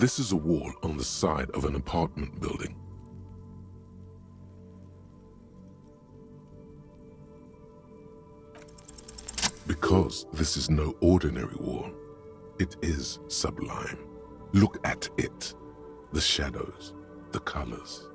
This is a wall on the side of an apartment building. Because this is no ordinary wall, it is sublime. Look at it. The shadows, the colors.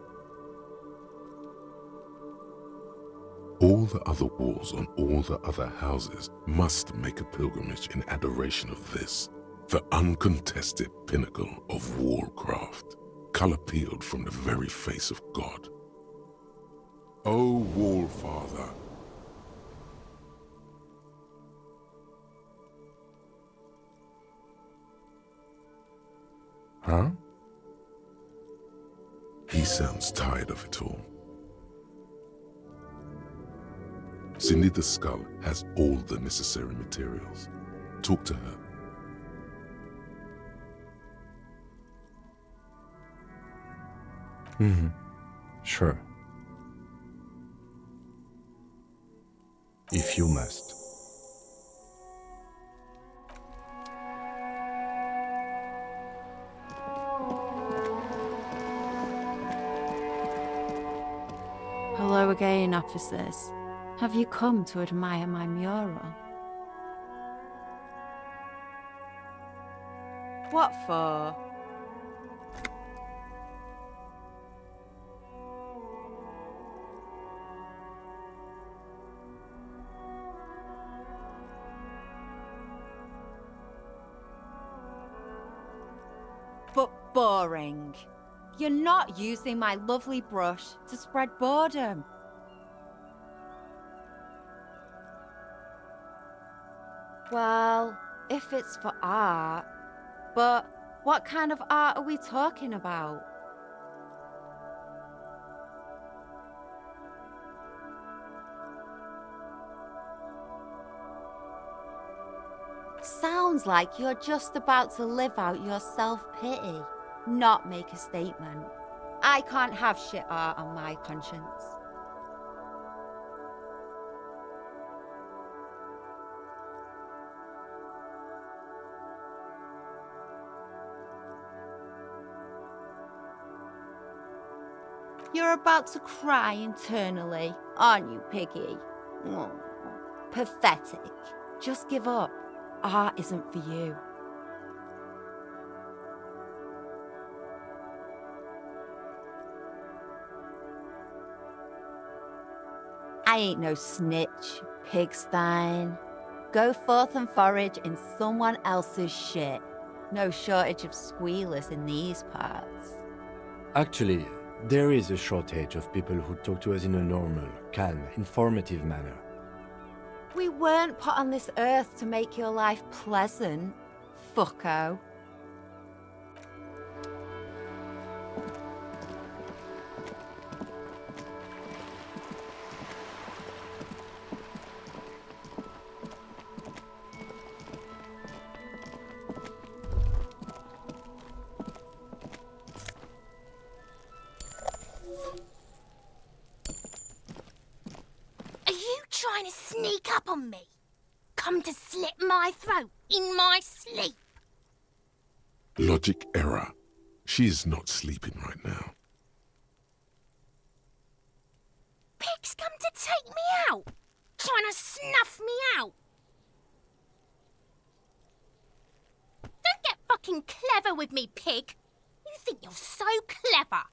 All the other walls on all the other houses must make a pilgrimage in adoration of this, the uncontested pinnacle of wallcraft, color peeled from the very face of God. O Wall Father, huh? He sounds tired of it all. Cindy the Skull has all the necessary materials. Talk to her. Sure. If you must. Hello again, officers. Have you come to admire my mural? What for? But boring. You're not using my lovely brush to spread boredom. Well, if it's for art, but what kind of art are we talking about? Sounds like you're just about to live out your self-pity, not make a statement. I can't have shit art on my conscience. You're about to cry internally, aren't you, Piggy? Oh, pathetic. Just give up. Art isn't for you. I ain't no snitch, Pigstein. Go forth and forage in someone else's shit. No shortage of squealers in these parts. Actually, there is a shortage of people who talk to us in a normal, calm, informative manner. We weren't put on this earth to make your life pleasant, fucko. Trying to sneak up on me? Come to slit my throat in my sleep? Logic error. She is not sleeping right now. Pig's come to take me out, trying to snuff me out. Don't get fucking clever with me, Pig. You think you're so clever.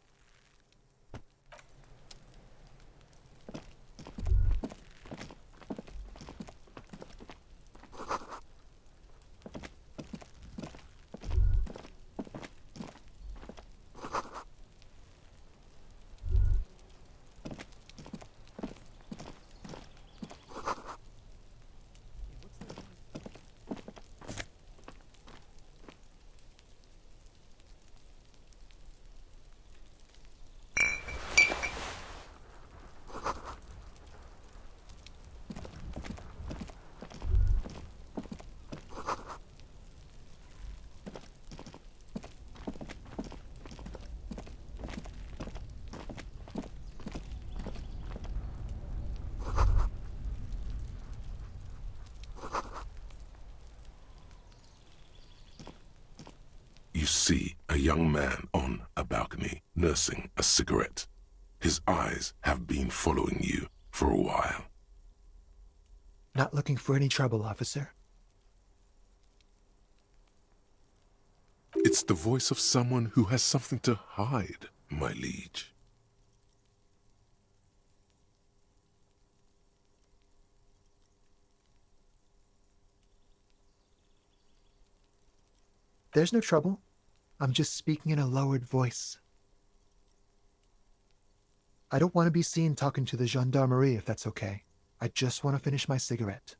You see, I young man on a balcony nursing a cigarette. His eyes have been following you for a while. Not looking for any trouble, officer. It's the voice of someone who has something to hide, my liege. There's no trouble. I'm just speaking in a lowered voice. I don't want to be seen talking to the gendarmerie, if that's okay. I just want to finish my cigarette.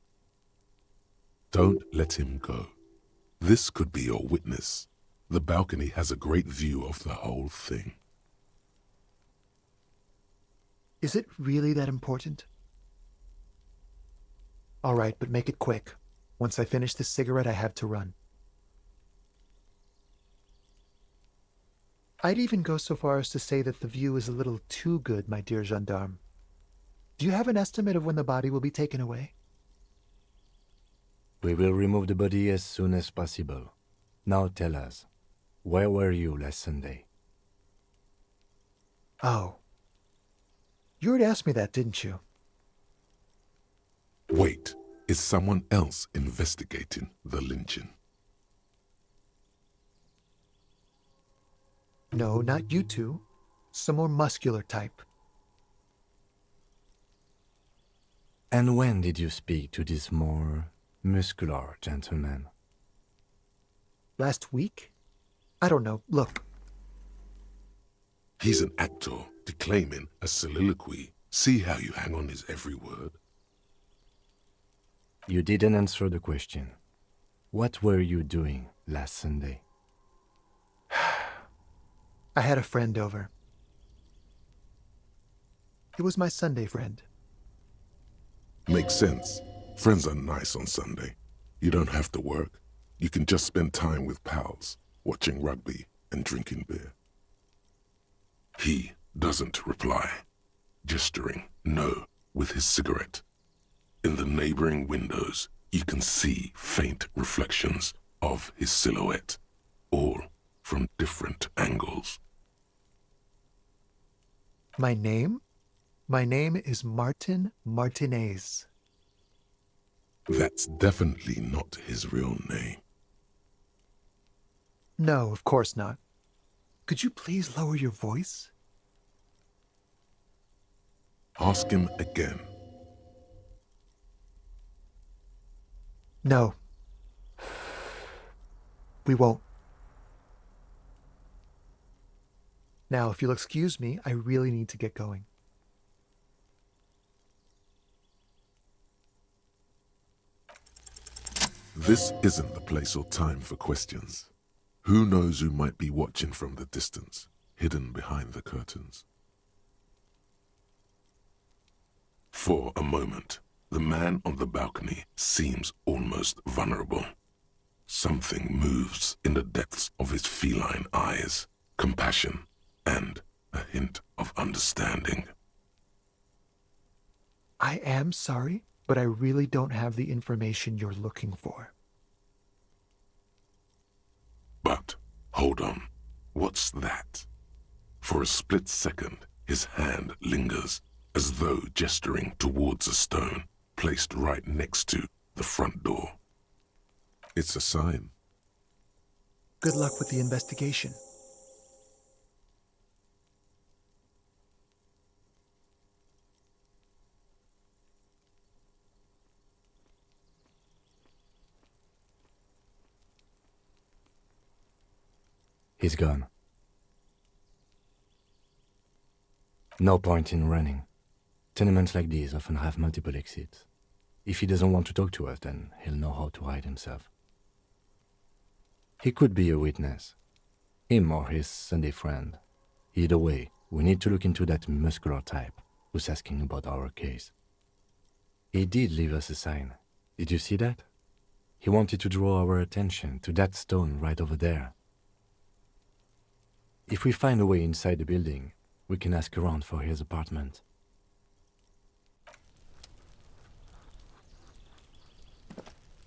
Don't let him go. This could be your witness. The balcony has a great view of the whole thing. Is it really that important? All right, but make it quick. Once I finish this cigarette, I have to run. I'd even go so far as to say that the view is a little too good, my dear gendarme. Do you have an estimate of when the body will be taken away? We will remove the body as soon as possible. Now tell us, where were you last Sunday? Oh. You already asked me that, didn't you? Wait, is someone else investigating the lynching? No, not you two. Some more muscular type. And when did you speak to this more muscular gentleman? Last week? I don't know. Look. He's an actor declaiming a soliloquy. See how you hang on his every word? You didn't answer the question. What were you doing last Sunday? I had a friend over. It was my Sunday friend. Makes sense. Friends are nice on Sunday. You don't have to work. You can just spend time with pals, watching rugby and drinking beer. He doesn't reply, gesturing no with his cigarette. In the neighboring windows, you can see faint reflections of his silhouette, all from different angles. My name? My name is Martin Martinez. That's definitely not his real name. No, of course not. Could you please lower your voice? Ask him again. No. We won't. Now, if you'll excuse me, I really need to get going. This isn't the place or time for questions. Who knows who might be watching from the distance, hidden behind the curtains? For a moment, the man on the balcony seems almost vulnerable. Something moves in the depths of his feline eyes, compassion, and a hint of understanding. I am sorry, but I really don't have the information you're looking for. But, hold on, what's that? For a split second, his hand lingers, as though gesturing towards a stone placed right next to the front door. It's a sign. Good luck with the investigation. He's gone. No point in running. Tenements like these often have multiple exits. If he doesn't want to talk to us, then he'll know how to hide himself. He could be a witness. Him or his Sunday friend. Either way, we need to look into that muscular type who's asking about our case. He did leave us a sign. Did you see that? He wanted to draw our attention to that stone right over there. If we find a way inside the building, we can ask around for his apartment.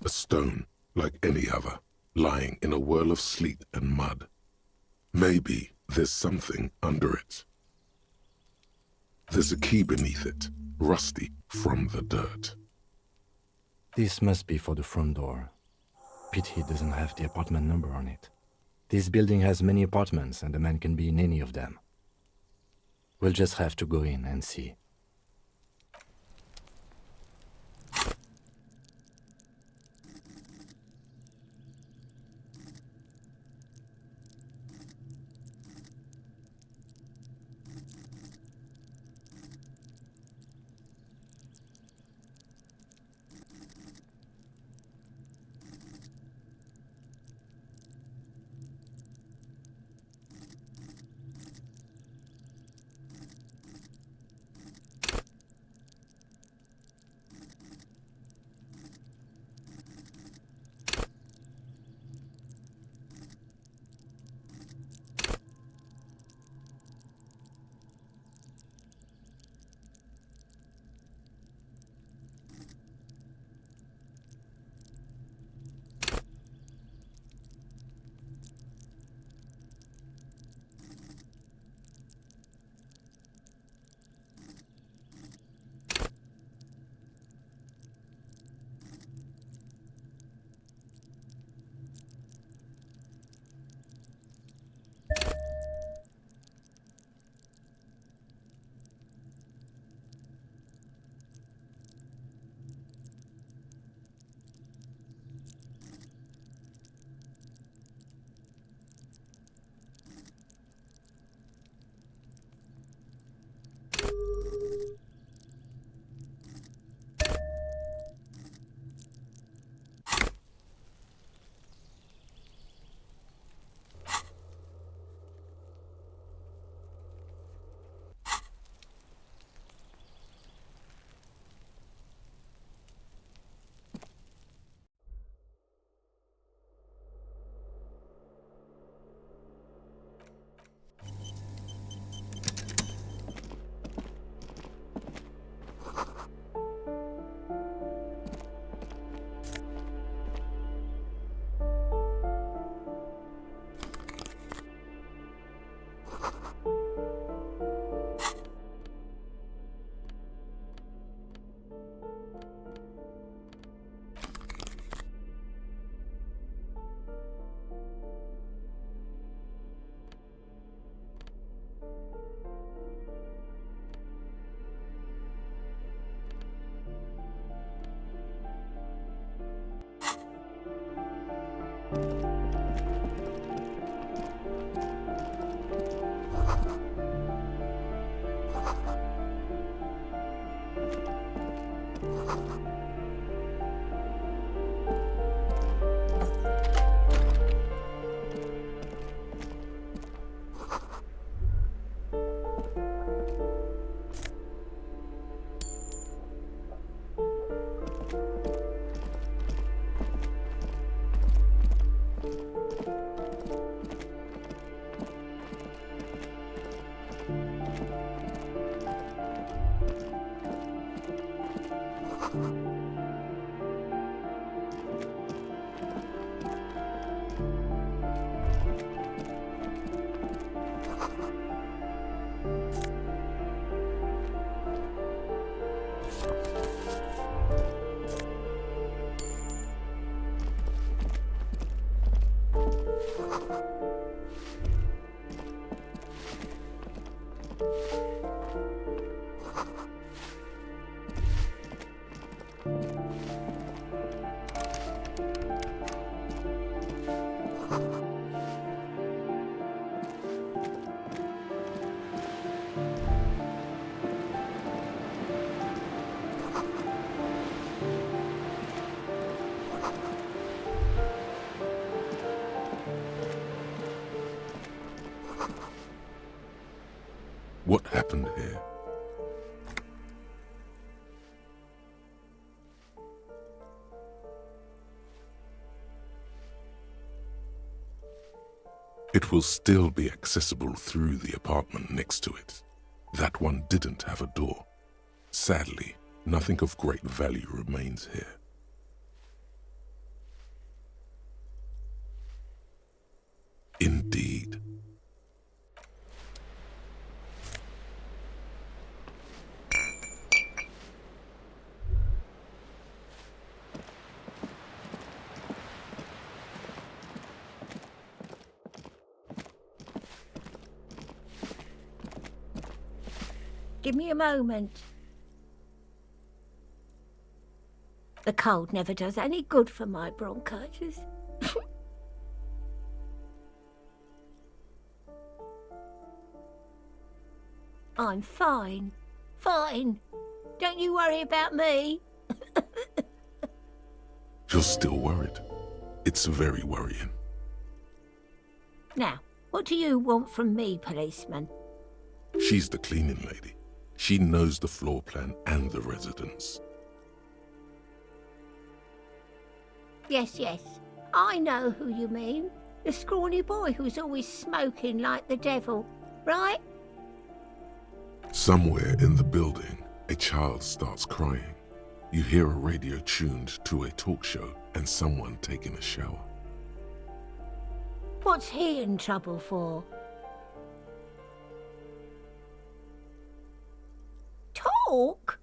A stone, like any other, lying in a whirl of sleet and mud. Maybe there's something under it. There's a key beneath it, rusty from the dirt. This must be for the front door. Pity doesn't have the apartment number on it. This building has many apartments and the man can be in any of them. We'll just have to go in and see. What happened here? It will still be accessible through the apartment next to it. That one didn't have a door. Sadly, nothing of great value remains here. Indeed, Give me a moment. The cold never does any good for my bronchitis. I'm fine. Fine. Don't you worry about me. You're still worried. It's very worrying. Now, what do you want from me, policeman? She's the cleaning lady. She knows the floor plan and the residence. Yes, yes. I know who you mean. The scrawny boy who's always smoking like the devil, right? Somewhere in the building, a child starts crying. You hear a radio tuned to a talk show and someone taking a shower. What's he in trouble for? Talk?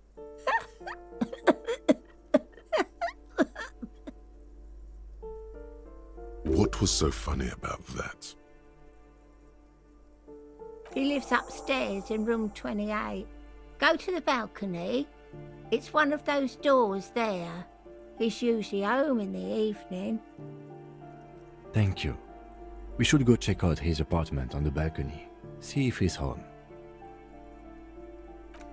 What was so funny about that? He lives upstairs in room 28. Go to the balcony. It's one of those doors there. He's usually home in the evening. Thank you. We should go check out his apartment on the balcony. See if he's home.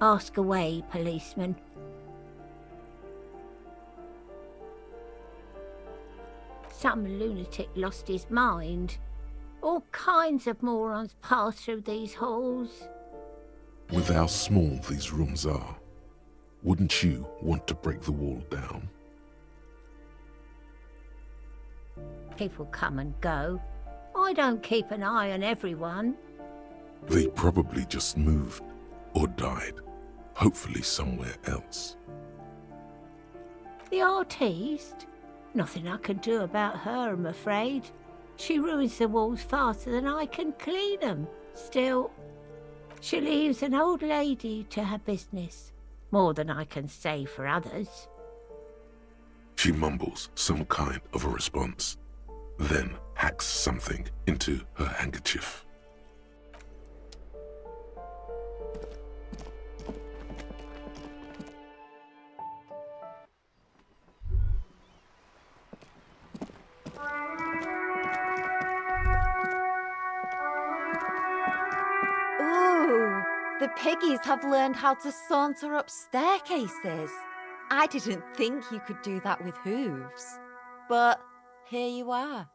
Ask away, policeman. Some lunatic lost his mind. All kinds of morons pass through these halls. With how small these rooms are, wouldn't you want to break the wall down? People come and go. I don't keep an eye on everyone. They probably just moved or died, hopefully somewhere else. The artiste? Nothing I can do about her, I'm afraid. She ruins the walls faster than I can clean them. Still, she leaves an old lady to her business. More than I can say for others. She mumbles some kind of a response, then hacks something into her handkerchief. Ooh, the piggies have learned how to saunter up staircases. I didn't think you could do that with hooves. But here you are.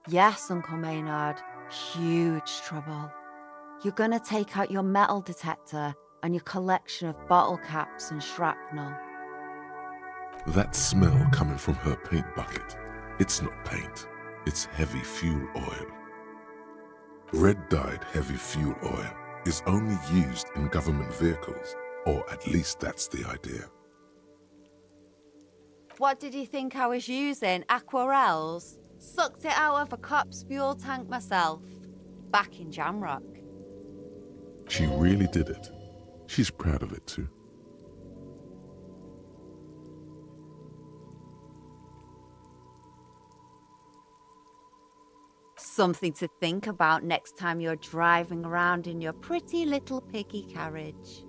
Yes, Uncle Maynard, huge trouble. You're gonna take out your metal detector and your collection of bottle caps and shrapnel. That smell coming from her paint bucket, it's not paint, it's heavy fuel oil. Red-dyed heavy fuel oil is only used in government vehicles, or at least that's the idea. What did you think I was using? Aquarels? Sucked it out of a cop's fuel tank myself, back in Jamrock. She really did it. She's proud of it too. Something to think about next time you're driving around in your pretty little piggy carriage.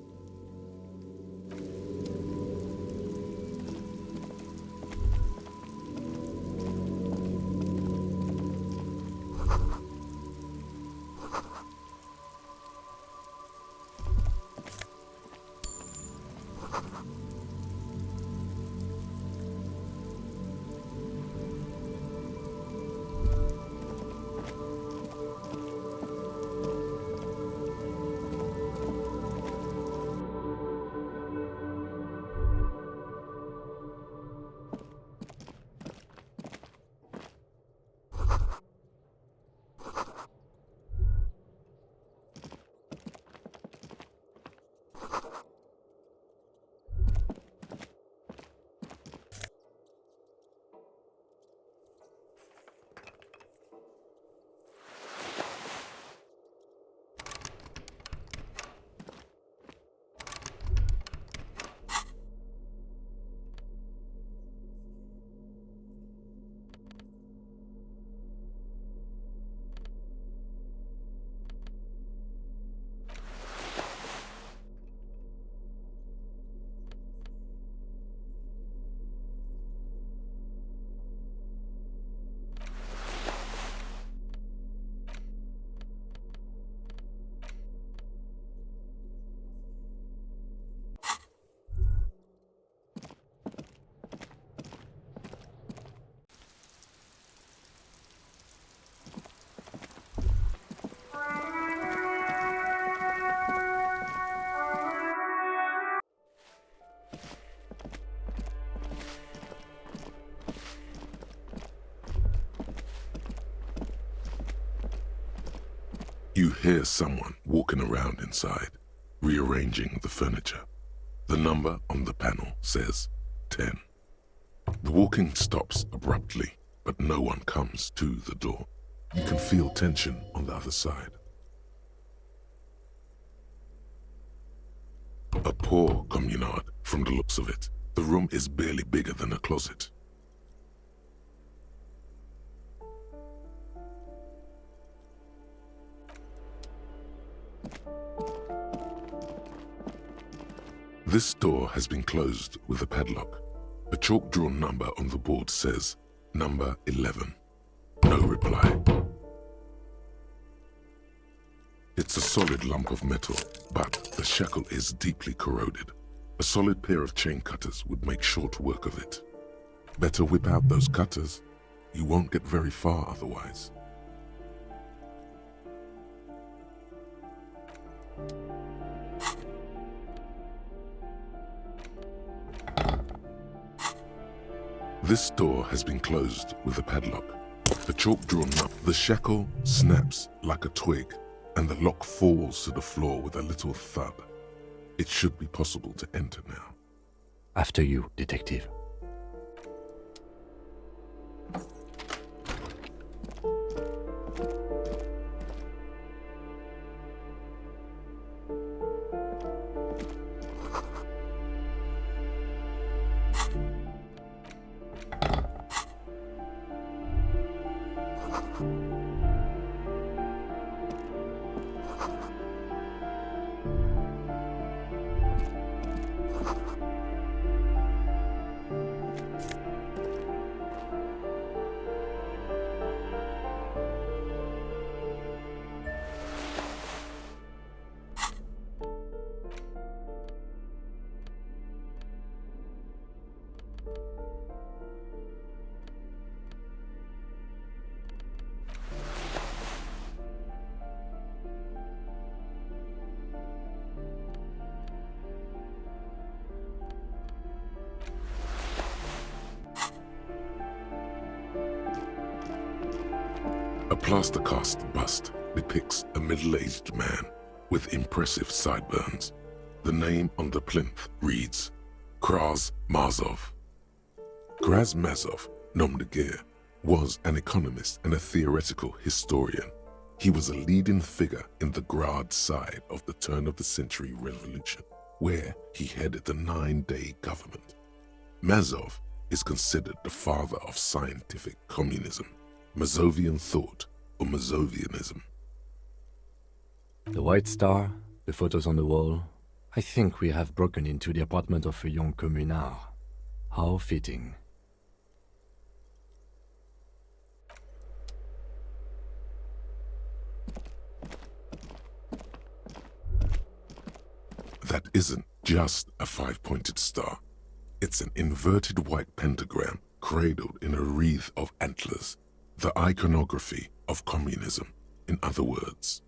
You hear someone walking around inside, rearranging the furniture. The number on the panel says 10. The walking stops abruptly, but no one comes to the door. You can feel tension on the other side. A poor communard, from the looks of it. The room is barely bigger than a closet. This door has been closed with a padlock. A chalk-drawn number on the board says, number 11. No reply. It's a solid lump of metal, but the shackle is deeply corroded. A solid pair of chain cutters would make short work of it. Better whip out those cutters. You won't get very far otherwise. This door has been closed with a padlock. The chalk drawn up, the shackle snaps like a twig, and the lock falls to the floor with a little thud. It should be possible to enter now. After you, detective. A plaster cast bust depicts a middle-aged man with impressive sideburns. The name on the plinth reads Kraz Mazov. Kraz Mazov, nom de guerre, was an economist and a theoretical historian. He was a leading figure in the Grad side of the turn-of-the-century revolution, where he headed the 9-day government. Mazov is considered the father of scientific communism, Mazovian thought, or Mazovianism. The white star, the photos on the wall. I think we have broken into the apartment of a young communard. How fitting. That isn't just a 5-pointed star. It's an inverted white pentagram cradled in a wreath of antlers. The iconography of communism, in other words.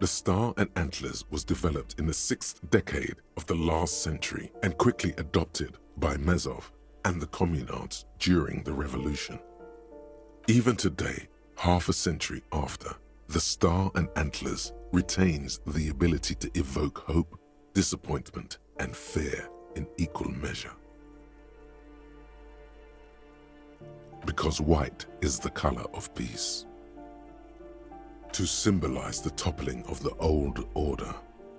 The star and antlers was developed in the 6th decade of the last century and quickly adopted by Mazov and the communards during the revolution. Even today, half a century after, the star and antlers retains the ability to evoke hope, disappointment, and fear in equal measure. Because white is the color of peace. To symbolize the toppling of the old order.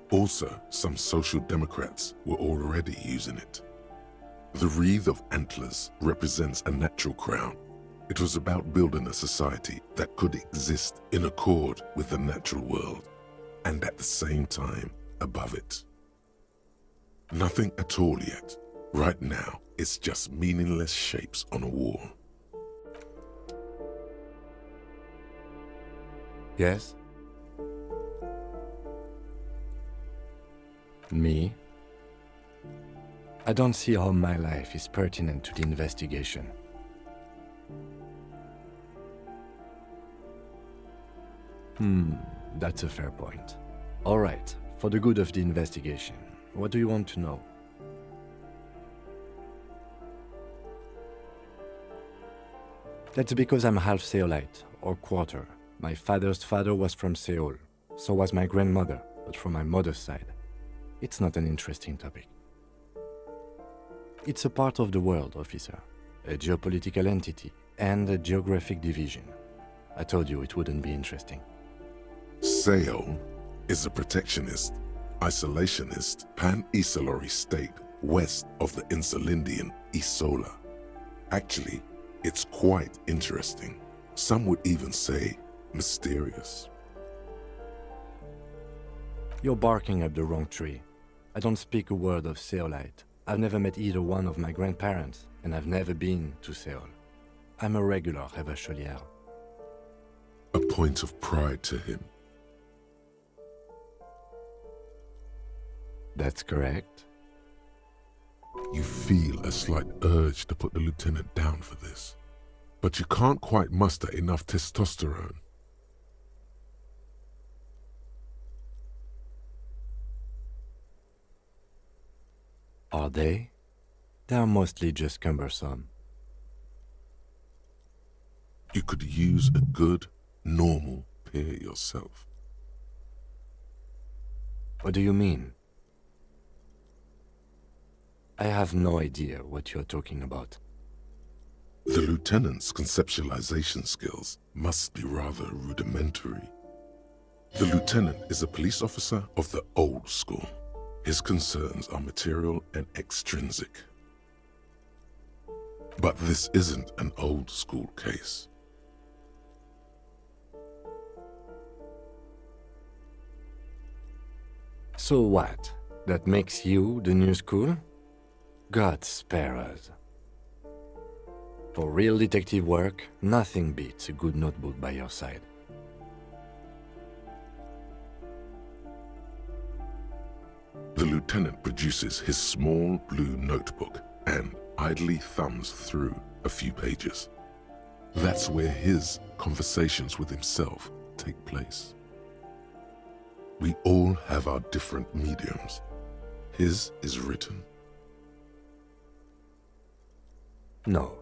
Also, some social democrats were already using it. The wreath of antlers represents a natural crown. It was about building a society that could exist in accord with the natural world, and at the same time above it. Nothing at all yet. Right now, it's just meaningless shapes on a wall. Yes? Me? I don't see how my life is pertinent to the investigation. That's a fair point. All right, for the good of the investigation, what do you want to know? That's because I'm half Seolite, or quarter. My father's father was from Seoul. So was my grandmother, but from my mother's side. It's not an interesting topic. It's a part of the world, officer. A geopolitical entity and a geographic division. I told you it wouldn't be interesting. Seoul is a protectionist, isolationist, pan-Isolari state west of the Insulindian Isola. Actually, it's quite interesting. Some would even say mysterious. You're barking up the wrong tree. I don't speak a word of Seolite. I've never met either one of my grandparents, and I've never been to Seoul. I'm a regular Revacholière. A point of pride to him. That's correct. You feel a slight urge to put the lieutenant down for this, but you can't quite muster enough testosterone. Are they? They're mostly just cumbersome. You could use a good, normal peer yourself. What do you mean? I have no idea what you're talking about. The lieutenant's conceptualization skills must be rather rudimentary. The lieutenant is a police officer of the old school. His concerns are material and extrinsic. But this isn't an old school case. So what? That makes you the new school? God spare us. For real detective work, nothing beats a good notebook by your side. The lieutenant produces his small blue notebook and idly thumbs through a few pages. That's where his conversations with himself take place. We all have our different mediums. His is written. No.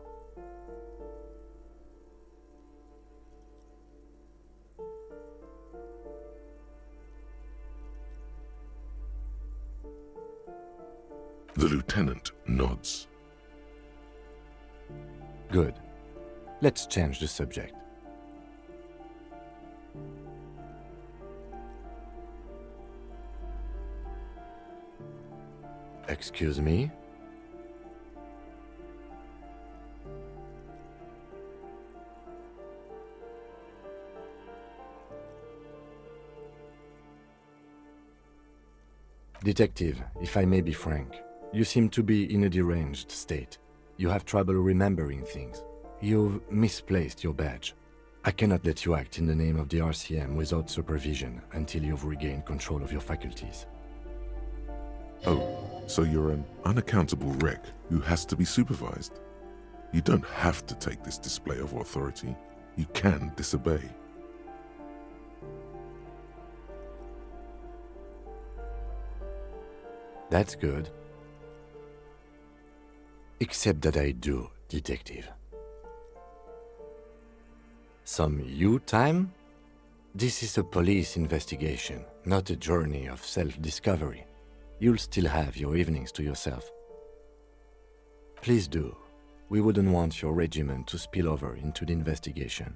The lieutenant nods. Good. Let's change the subject. Excuse me? Detective, if I may be frank, you seem to be in a deranged state. You have trouble remembering things. You've misplaced your badge. I cannot let you act in the name of the RCM without supervision until you've regained control of your faculties. Oh, so you're an unaccountable wreck who has to be supervised. You don't have to take this display of authority. You can disobey. That's good. Except that I do, detective. Some you time? This is a police investigation, not a journey of self-discovery. You'll still have your evenings to yourself. Please do. We wouldn't want your regiment to spill over into the investigation.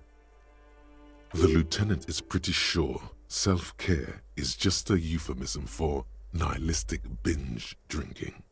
The lieutenant is pretty sure self-care is just a euphemism for nihilistic binge drinking.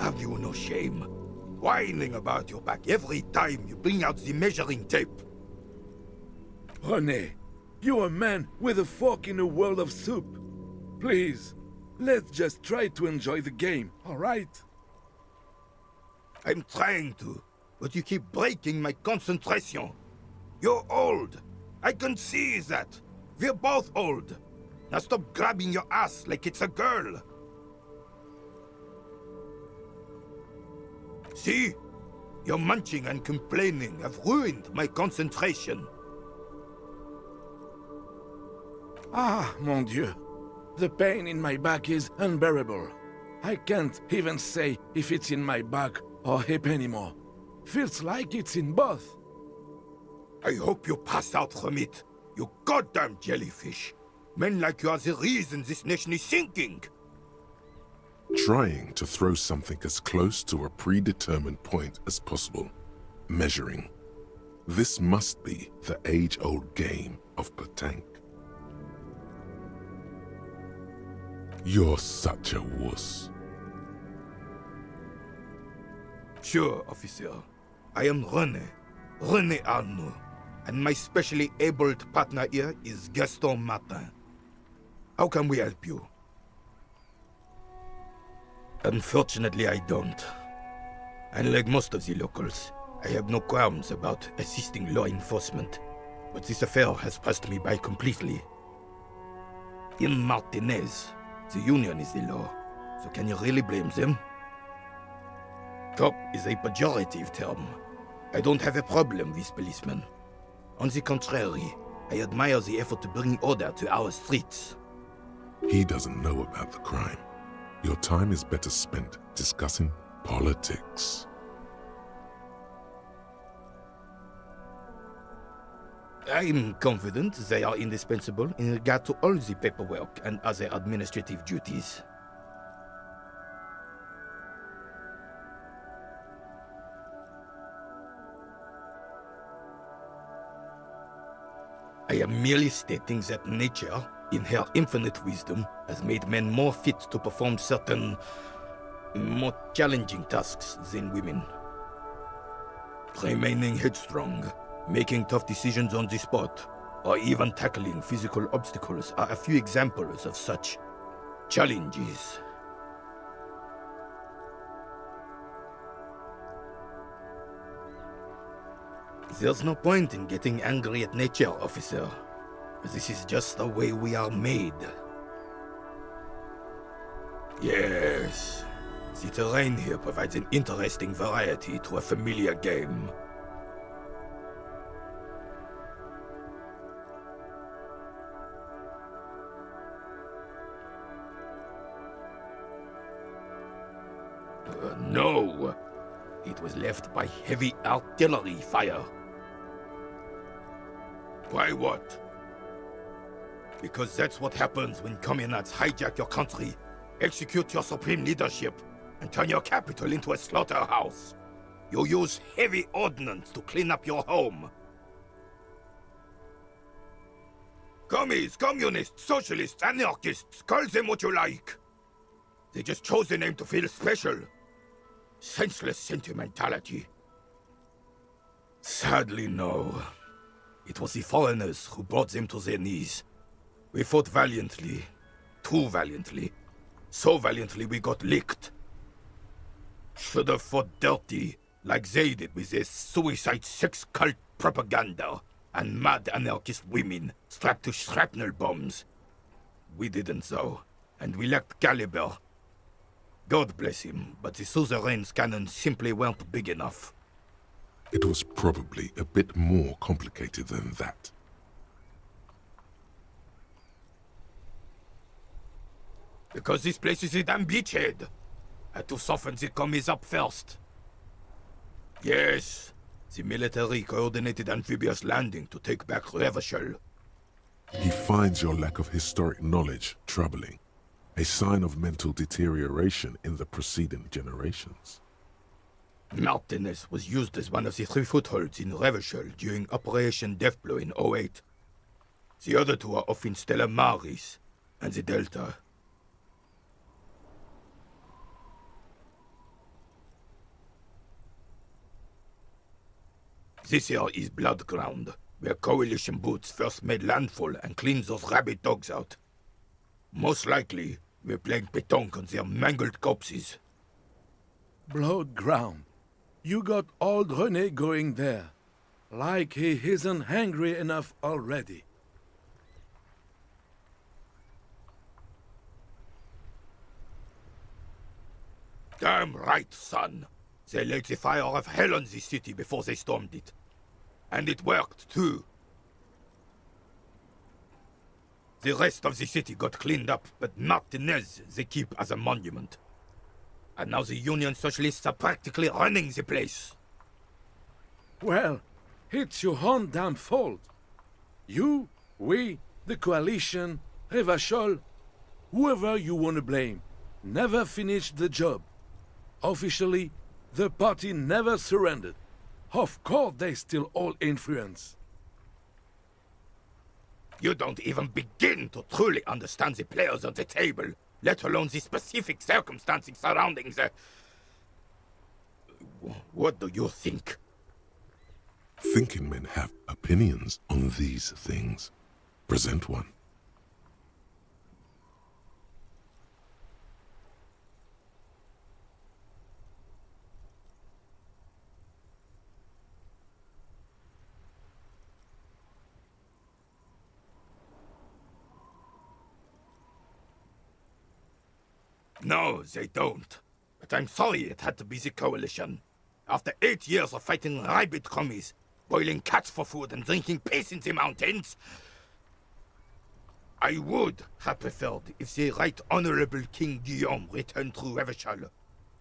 Have you no shame? Whining about your back every time you bring out the measuring tape. René, you're a man with a fork in a world of soup. Please, let's just try to enjoy the game, alright? I'm trying to, but you keep breaking my concentration. You're old. I can see that. We're both old. Now stop grabbing your ass like it's a girl. See? Your munching and complaining have ruined my concentration. Ah, mon Dieu. The pain in my back is unbearable. I can't even say if it's in my back or hip anymore. Feels like it's in both. I hope you pass out from it, you goddamn jellyfish. Men like you are the reason this nation is sinking. Trying to throw something as close to a predetermined point as possible. Measuring. This must be the age-old game of petanque. You're such a wuss. Sure, officer. I am René Arnaud. And my specially abled partner here is Gaston Martin. How can we help you? Unfortunately, I don't. Unlike most of the locals, I have no qualms about assisting law enforcement. But this affair has passed me by completely. In Martinez, the union is the law, so can you really blame them? Cop is a pejorative term. I don't have a problem with policemen. On the contrary, I admire the effort to bring order to our streets. He doesn't know about the crime. Your time is better spent discussing politics. I'm confident they are indispensable in regard to all the paperwork and other administrative duties. I am merely stating that nature, in her infinite wisdom, has made men more fit to perform certain, more challenging tasks than women. Remaining headstrong, making tough decisions on the spot, or even tackling physical obstacles are a few examples of such challenges. There's no point in getting angry at nature, officer. This is just the way we are made. Yes, the terrain here provides an interesting variety to a familiar game. No, it was left by heavy artillery fire. Why what? Because that's what happens when communards hijack your country, execute your supreme leadership, and turn your capital into a slaughterhouse. You use heavy ordnance to clean up your home. Commies, communists, socialists, anarchists, call them what you like. They just chose a name to feel special. Senseless sentimentality. Sadly, no. It was the foreigners who brought them to their knees. We fought valiantly. Too valiantly. So valiantly we got licked. Should have fought dirty, like they did with their suicide sex cult propaganda and mad anarchist women strapped to shrapnel bombs. We didn't though, and we lacked caliber. God bless him, but the suzerain's cannons simply weren't big enough. It was probably a bit more complicated than that. Because this place is a damn beachhead. Had to soften the commies up first. Yes, the military coordinated amphibious landing to take back Revachol. He finds your lack of historic knowledge troubling, a sign of mental deterioration in the preceding generations. Martinez was used as one of the 3 footholds in Revachol during Operation Deathblow in 08. The other 2 are off in Stella Maris and the Delta. This here is Blood Ground, where Coalition boots first made landfall and cleaned those rabid dogs out. Most likely, we're playing pétanque on their mangled corpses. Blood ground. You got old René going there. Like he isn't hungry enough already. Damn right, son. They lit the fire of hell on the city before they stormed it. And it worked, too. The rest of the city got cleaned up, but Martinez they keep as a monument. And now the Union Socialists are practically running the place. Well, it's your own damn fault. You, we, the coalition, Revachol, whoever you want to blame, never finished the job. Officially, the party never surrendered. Of course they still hold influence. You don't even begin to truly understand the players on the table, let alone the specific circumstances surrounding the... What do you think? Thinking men have opinions on these things. Present one. No, they don't. But I'm sorry it had to be the Coalition. After 8 years of fighting rabid commies, boiling cats for food and drinking piss in the mountains, I would have preferred if the Right Honorable King Guillaume returned through Revachol,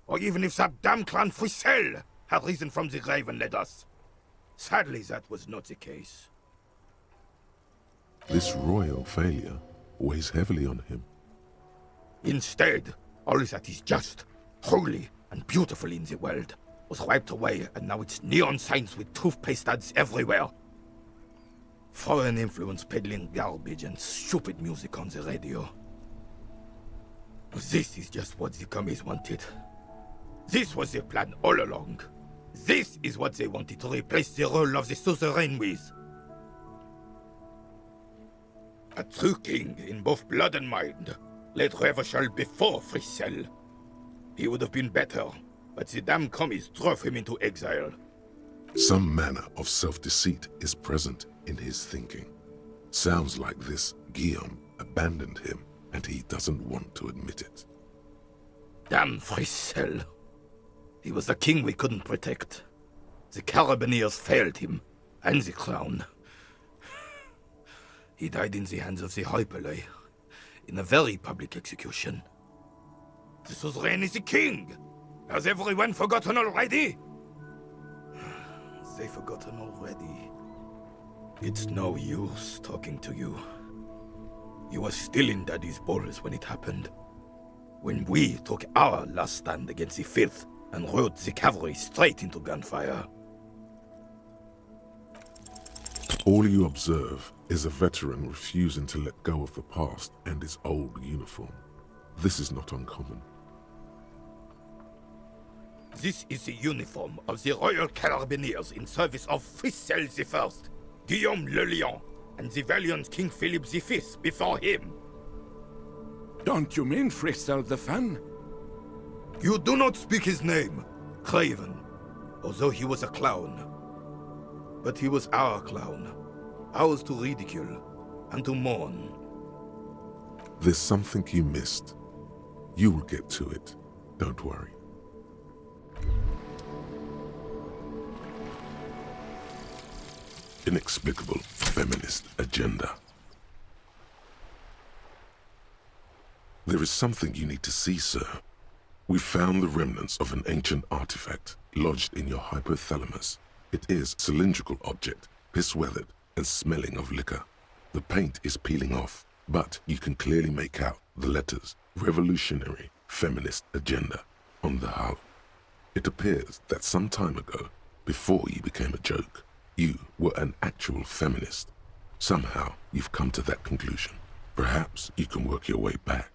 or even if that damn clan Frissel had risen from the grave and led us. Sadly, that was not the case. This royal failure weighs heavily on him. Instead, all that is just, holy, and beautiful in the world was wiped away, and now it's neon signs with toothpaste ads everywhere. Foreign influence peddling garbage and stupid music on the radio. This is just what the commies wanted. This was their plan all along. This is what they wanted to replace the role of the suzerain with. A true king in both blood and mind led Revachol before Frissel. He would have been better, but the damn commies drove him into exile. Some manner of self-deceit is present in his thinking. Sounds like this Guillaume abandoned him, and he doesn't want to admit it. Damn Frissel. He was the king we couldn't protect. The Carabineers failed him, and the crown. He died in the hands of the Hyperlay, in a very public execution. The suzerain is the king! Has everyone forgotten already? They've forgotten already. It's no use talking to you. You were still in Daddy's balls when it happened. When we took our last stand against the Fifth and rode the cavalry straight into gunfire. All you observe is a veteran refusing to let go of the past and his old uniform. This is not uncommon. This is the uniform of the Royal Carabineers in service of Frissel I, Guillaume le Lion, and the valiant King Philip V before him. Don't you mean Frissel the Fan? You do not speak his name, Craven, although he was a clown. But he was our clown, ours to ridicule and to mourn. There's something you missed. You will get to it. Don't worry. Inexplicable feminist agenda. There is something you need to see, sir. We found the remnants of an ancient artifact lodged in your hypothalamus. It is a cylindrical object, piss-weathered and smelling of liquor. The paint is peeling off, but you can clearly make out the letters Revolutionary Feminist Agenda on the hull. It appears that some time ago, before you became a joke, you were an actual feminist. Somehow you've come to that conclusion. Perhaps you can work your way back.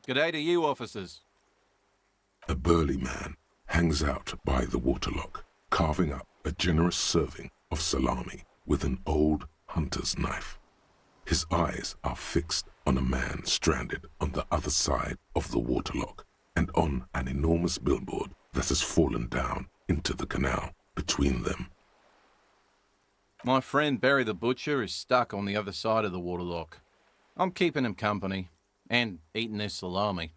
G'day to you, officers. A burly man hangs out by the waterlock, carving up a generous serving of salami with an old hunter's knife. His eyes are fixed on a man stranded on the other side of the waterlock and on an enormous billboard that has fallen down into the canal between them. My friend Barry the Butcher is stuck on the other side of the waterlock. I'm keeping him company and eating his salami.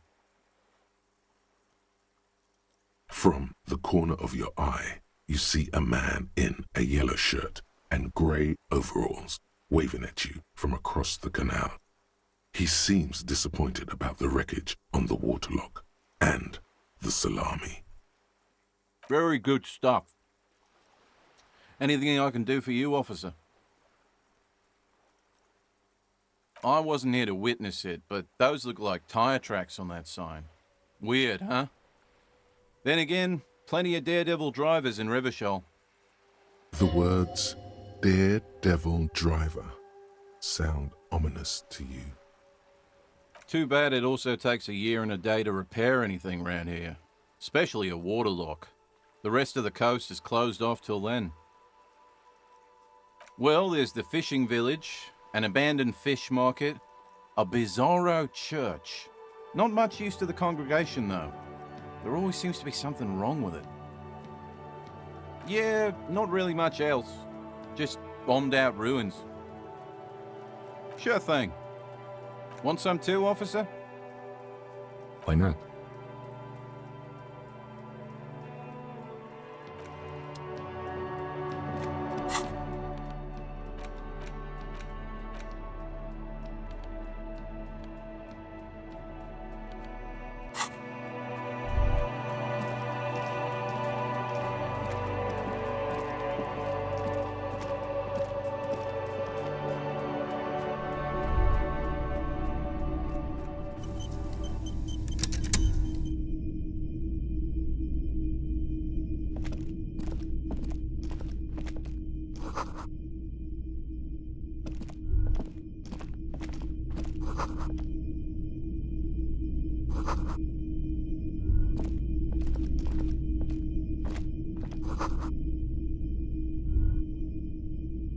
From the corner of your eye, you see a man in a yellow shirt and grey overalls waving at you from across the canal. He seems disappointed about the wreckage on the waterlock and the salami. Very good stuff. Anything I can do for you, officer? I wasn't here to witness it, but those look like tire tracks on that sign. Weird, huh? Then again, plenty of daredevil drivers in Rivershoal. The words "daredevil driver" sound ominous to you. Too bad it also takes a year and a day to repair anything around here, especially a waterlock. The rest of the coast is closed off till then. Well, there's the fishing village, an abandoned fish market, a bizarro church. Not much use to the congregation, though. There always seems to be something wrong with it. Yeah, not really much else. Just bombed out ruins. Sure thing. Want some too, officer? Why not?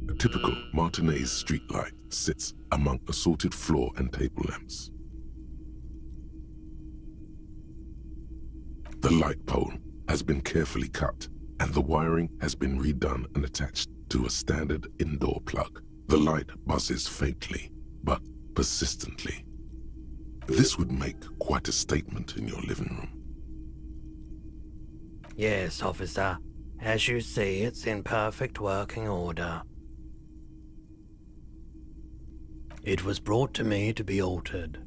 A typical Martinez streetlight sits among assorted floor and table lamps. The light pole has been carefully cut, and the wiring has been redone and attached to a standard indoor plug. The light buzzes faintly, but persistently. This would make quite a statement in your living room. Yes, officer. As you see, it's in perfect working order. It was brought to me to be altered.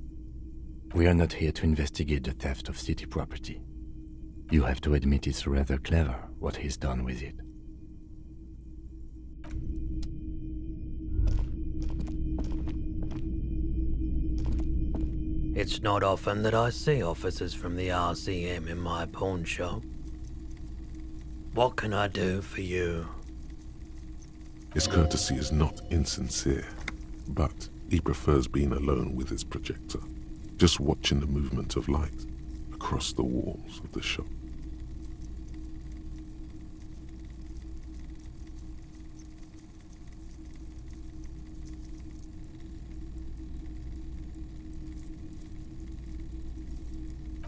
We are not here to investigate the theft of city property. You have to admit it's rather clever what he's done with it. It's not often that I see officers from the RCM in my pawn shop. What can I do for you? His courtesy is not insincere, but he prefers being alone with his projector, just watching the movement of light across the walls of the shop.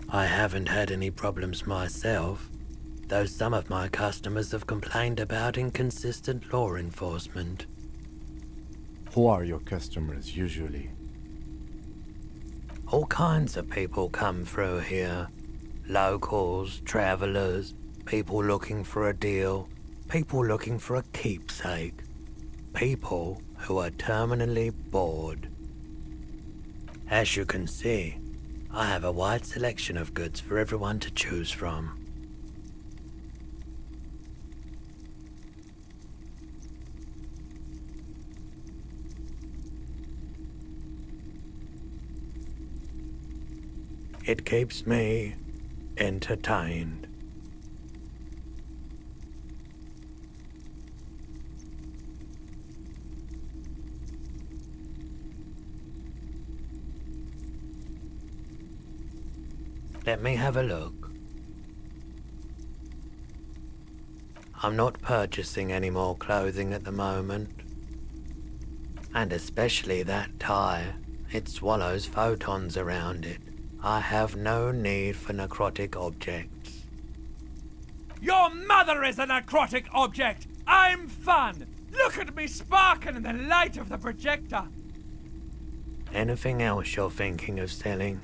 I haven't had any problems myself, though some of my customers have complained about inconsistent law enforcement. Who are your customers usually? All kinds of people come through here. Locals, travelers, people looking for a deal, people looking for a keepsake, people who are terminally bored. As you can see, I have a wide selection of goods for everyone to choose from. It keeps me entertained. Let me have a look. I'm not purchasing any more clothing at the moment. And especially that tie. It swallows photons around it. I have no need for necrotic objects. Your mother is a necrotic object! I'm fun! Look at me sparking in the light of the projector! Anything else you're thinking of selling?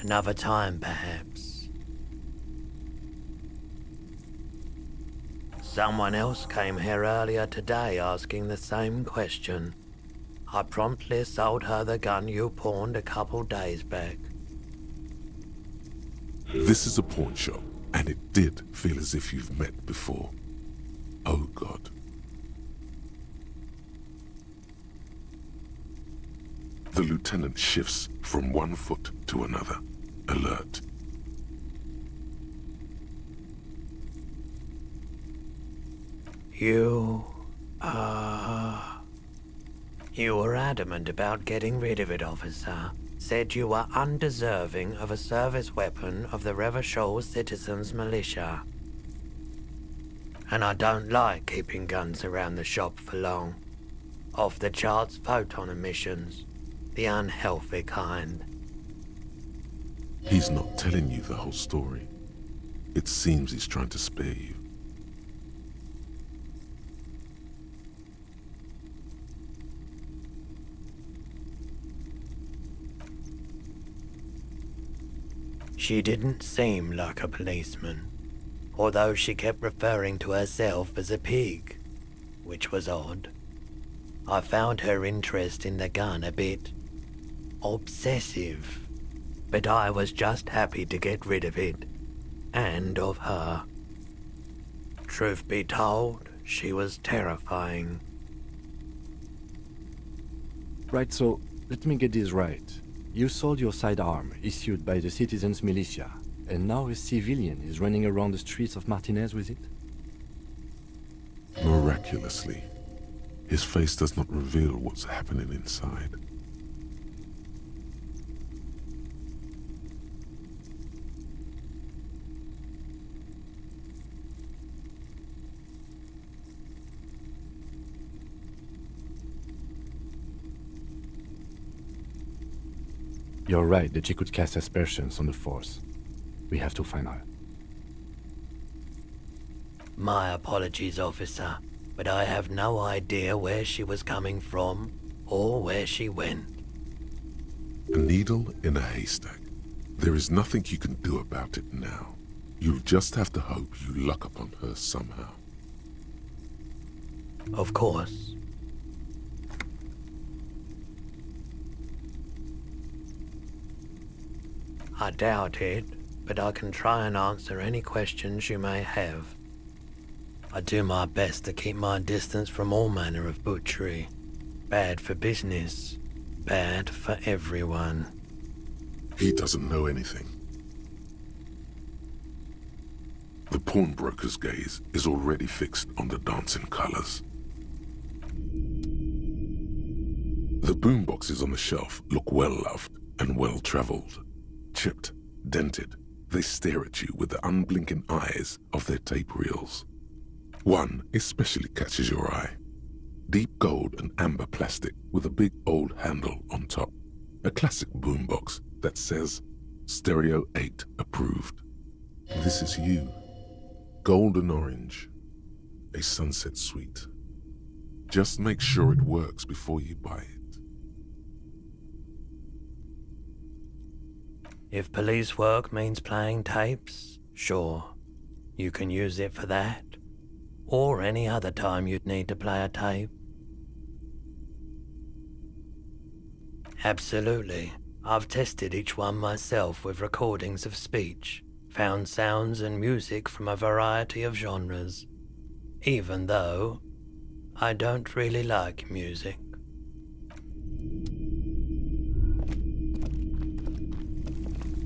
Another time, perhaps. Someone else came here earlier today asking the same question. I promptly sold her the gun you pawned a couple days back. This is a pawn shop, and it did feel as if you've met before. Oh God. The lieutenant shifts from one foot to another, alert. You were adamant about getting rid of it, officer. Said you were undeserving of a service weapon of the Revachol Citizens Militia. And I don't like keeping guns around the shop for long. Off the charts photon emissions. The unhealthy kind. He's not telling you the whole story. It seems he's trying to spare you. She didn't seem like a policeman, although she kept referring to herself as a pig, which was odd. I found her interest in the gun a bit obsessive, but I was just happy to get rid of it, and of her. Truth be told, she was terrifying. Right, so let me get this right. You sold your sidearm, issued by the Citizens Militia, and now a civilian is running around the streets of Martinez with it? Miraculously, his face does not reveal what's happening inside. You're right that she could cast aspersions on the Force. We have to find her. My apologies, officer, but I have no idea where she was coming from or where she went. A needle in a haystack. There is nothing you can do about it now. You'll just have to hope you luck upon her somehow. Of course. I doubt it, but I can try and answer any questions you may have. I do my best to keep my distance from all manner of butchery. Bad for business, bad for everyone. He doesn't know anything. The pawnbroker's gaze is already fixed on the dancing colors. The boomboxes on the shelf look well-loved and well-traveled. Chipped, dented, they stare at you with the unblinking eyes of their tape reels. One especially catches your eye. Deep gold and amber plastic with a big old handle on top. A classic boombox that says, Stereo 8 approved. This is you. Golden orange. A sunset suite. Just make sure it works before you buy it. If police work means playing tapes, sure. You can use it for that. Or any other time you'd need to play a tape. Absolutely. I've tested each one myself with recordings of speech, found sounds and music from a variety of genres. Even though I don't really like music.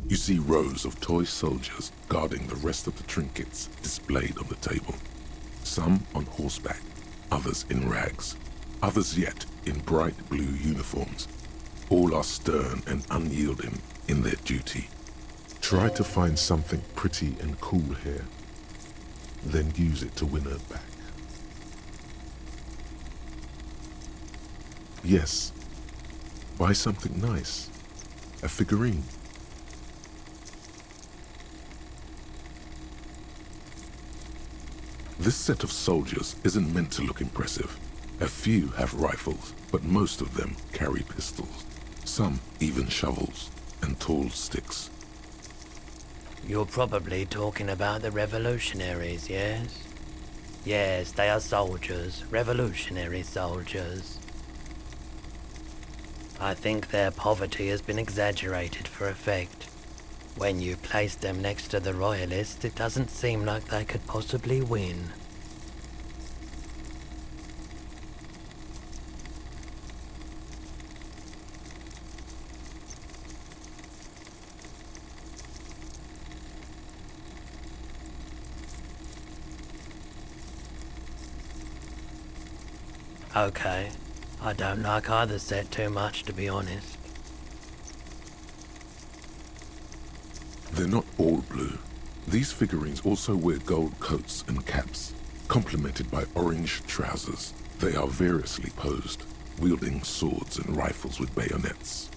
You see rows of toy soldiers guarding the rest of the trinkets displayed on the table. Some on horseback, others in rags, others yet in bright blue uniforms. All are stern and unyielding in their duty. Try to find something pretty and cool here, then use it to win her back. Yes, buy something nice, a figurine. This set of soldiers isn't meant to look impressive. A few have rifles, but most of them carry pistols. Some even shovels and tall sticks. You're probably talking about the revolutionaries, yes? Yes, they are soldiers, revolutionary soldiers. I think their poverty has been exaggerated for effect. When you place them next to the royalists, it doesn't seem like they could possibly win. Okay, I don't like either set too much, to be honest. They're not all blue. These figurines also wear gold coats and caps, complemented by orange trousers. They are variously posed, wielding swords and rifles with bayonets.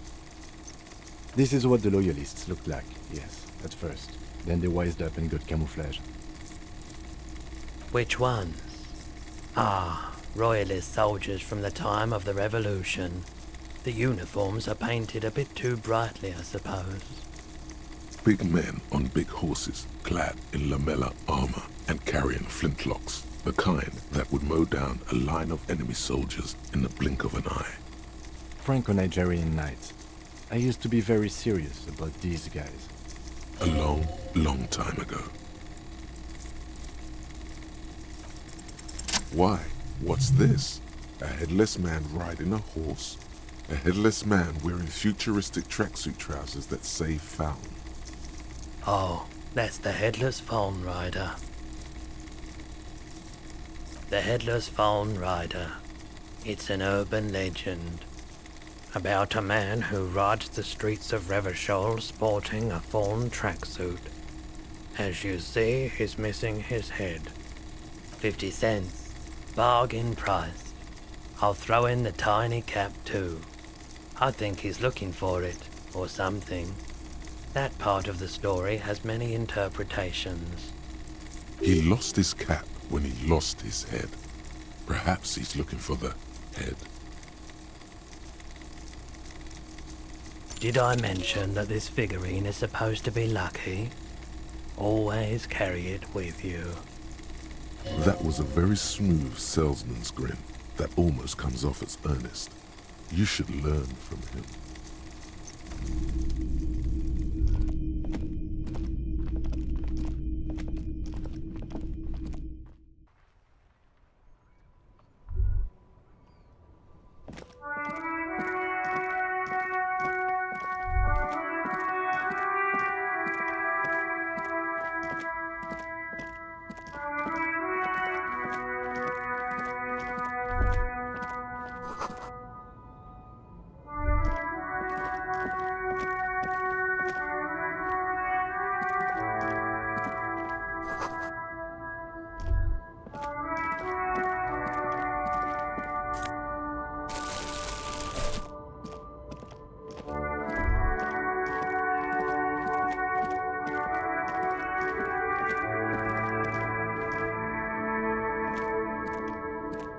This is what the loyalists looked like, yes, at first. Then they wised up and got camouflage. Which ones? Ah, royalist soldiers from the time of the revolution. The uniforms are painted a bit too brightly, I suppose. Big men on big horses, clad in lamella armor and carrying flintlocks, the kind that would mow down a line of enemy soldiers in the blink of an eye. Franco-Nigerian knights. I used to be very serious about these guys. A long, long time ago. Why? What's this? A headless man riding a horse? A headless man wearing futuristic tracksuit trousers that say found. Oh, that's the Headless Phone Rider. The Headless Phone Rider. It's an urban legend about a man who rides the streets of Revachol sporting a fawn tracksuit. As you see, he's missing his head. 50 cents. Bargain price. I'll throw in the tiny cap too. I think he's looking for it, or something. That part of the story has many interpretations. He lost his cap when he lost his head. Perhaps he's looking for the head. Did I mention that this figurine is supposed to be lucky? Always carry it with you. That was a very smooth salesman's grin that almost comes off as earnest. You should learn from him.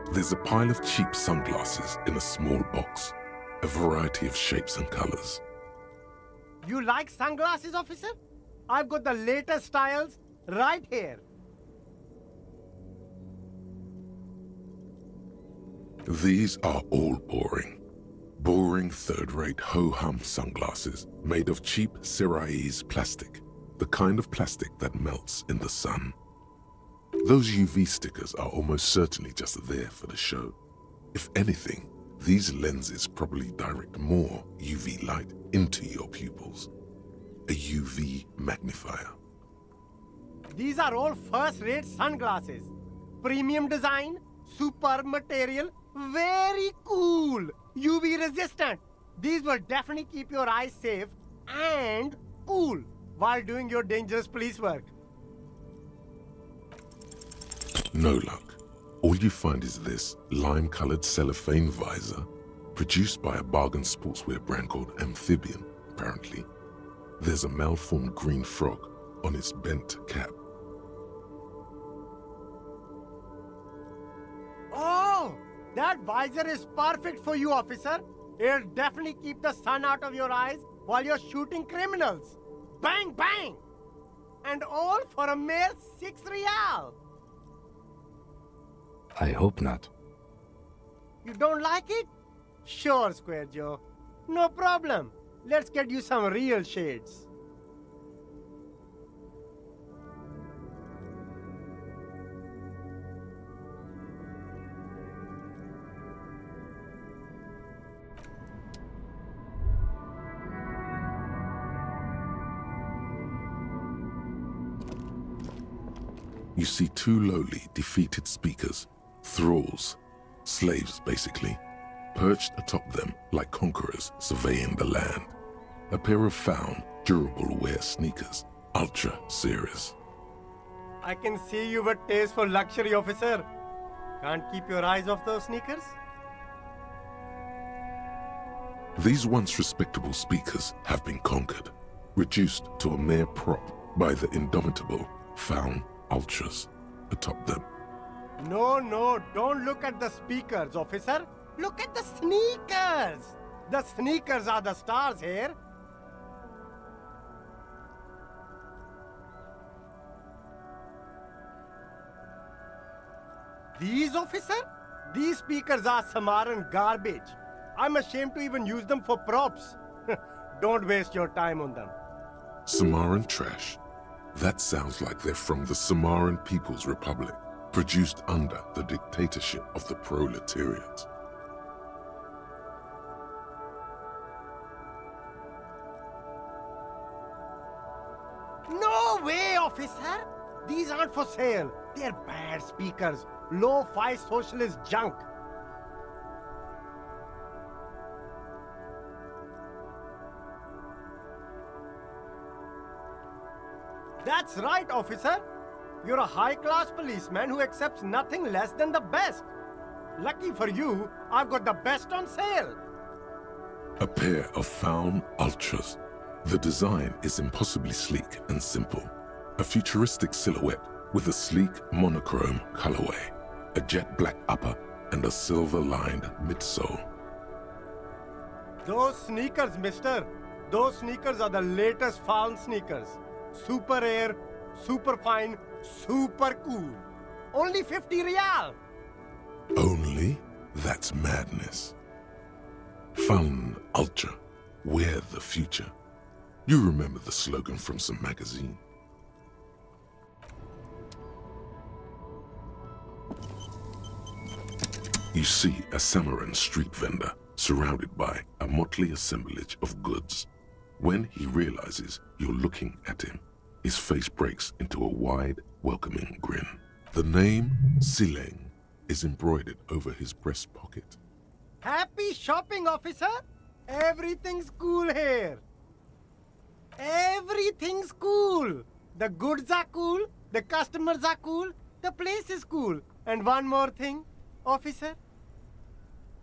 There's a pile of cheap sunglasses in a small box, a variety of shapes and colors. You like sunglasses, officer? I've got the latest styles right here. These are all boring. Boring third-rate ho-hum sunglasses made of cheap Syrahese plastic, the kind of plastic that melts in the sun. Those UV stickers are almost certainly just there for the show. If anything, these lenses probably direct more UV light into your pupils. A UV magnifier. These are all first-rate sunglasses. Premium design, Super material, very cool. UV resistant. These will definitely keep your eyes safe and cool while doing your dangerous police work. No luck. All you find is this lime-colored cellophane visor, produced by a bargain sportswear brand called Amphibian, apparently. There's a malformed green frog on its bent cap. Oh, that visor is perfect for you, officer. It'll definitely keep the sun out of your eyes while you're shooting criminals. Bang, bang! And all for a mere 6 real. I hope not. You don't like it? Sure, Square Joe. No problem. Let's get you some real shades. You see two lowly, defeated speakers, thralls, slaves basically, perched atop them like conquerors surveying the land. A pair of found, durable wear sneakers, Ultra series. I can see you've a taste for luxury, officer. Can't keep your eyes off those sneakers? These once respectable speakers have been conquered, reduced to a mere prop by the indomitable found Ultras atop them. No, don't look at the speakers, officer. Look at the sneakers. The sneakers are the stars here. These, officer? These speakers are Samaran garbage. I'm ashamed to even use them for props. Don't waste your time on them. Samaran trash? That sounds like they're from the Samaran People's Republic, produced under the dictatorship of the proletariat. No way, officer! These aren't for sale. They're bad speakers. Low-fi socialist junk. That's right, officer. You're a high-class policeman who accepts nothing less than the best. Lucky for you, I've got the best on sale. A pair of found Ultras. The design is impossibly sleek and simple. A futuristic silhouette with a sleek monochrome colorway, a jet black upper, and a silver-lined midsole. Those sneakers, mister. Those sneakers are the latest found sneakers. Super air, super fine, super cool. Only 50 real. Only? That's madness. Found Ultra. Wear the future. You remember the slogan from some magazine. You see a Samaran street vendor surrounded by a motley assemblage of goods. When he realizes you're looking at him, his face breaks into a wide, welcoming grin. The name Sileng is embroidered over his breast pocket. Happy shopping, officer. Everything's cool here. Everything's cool. The goods are cool, the customers are cool, the place is cool. And one more thing, officer.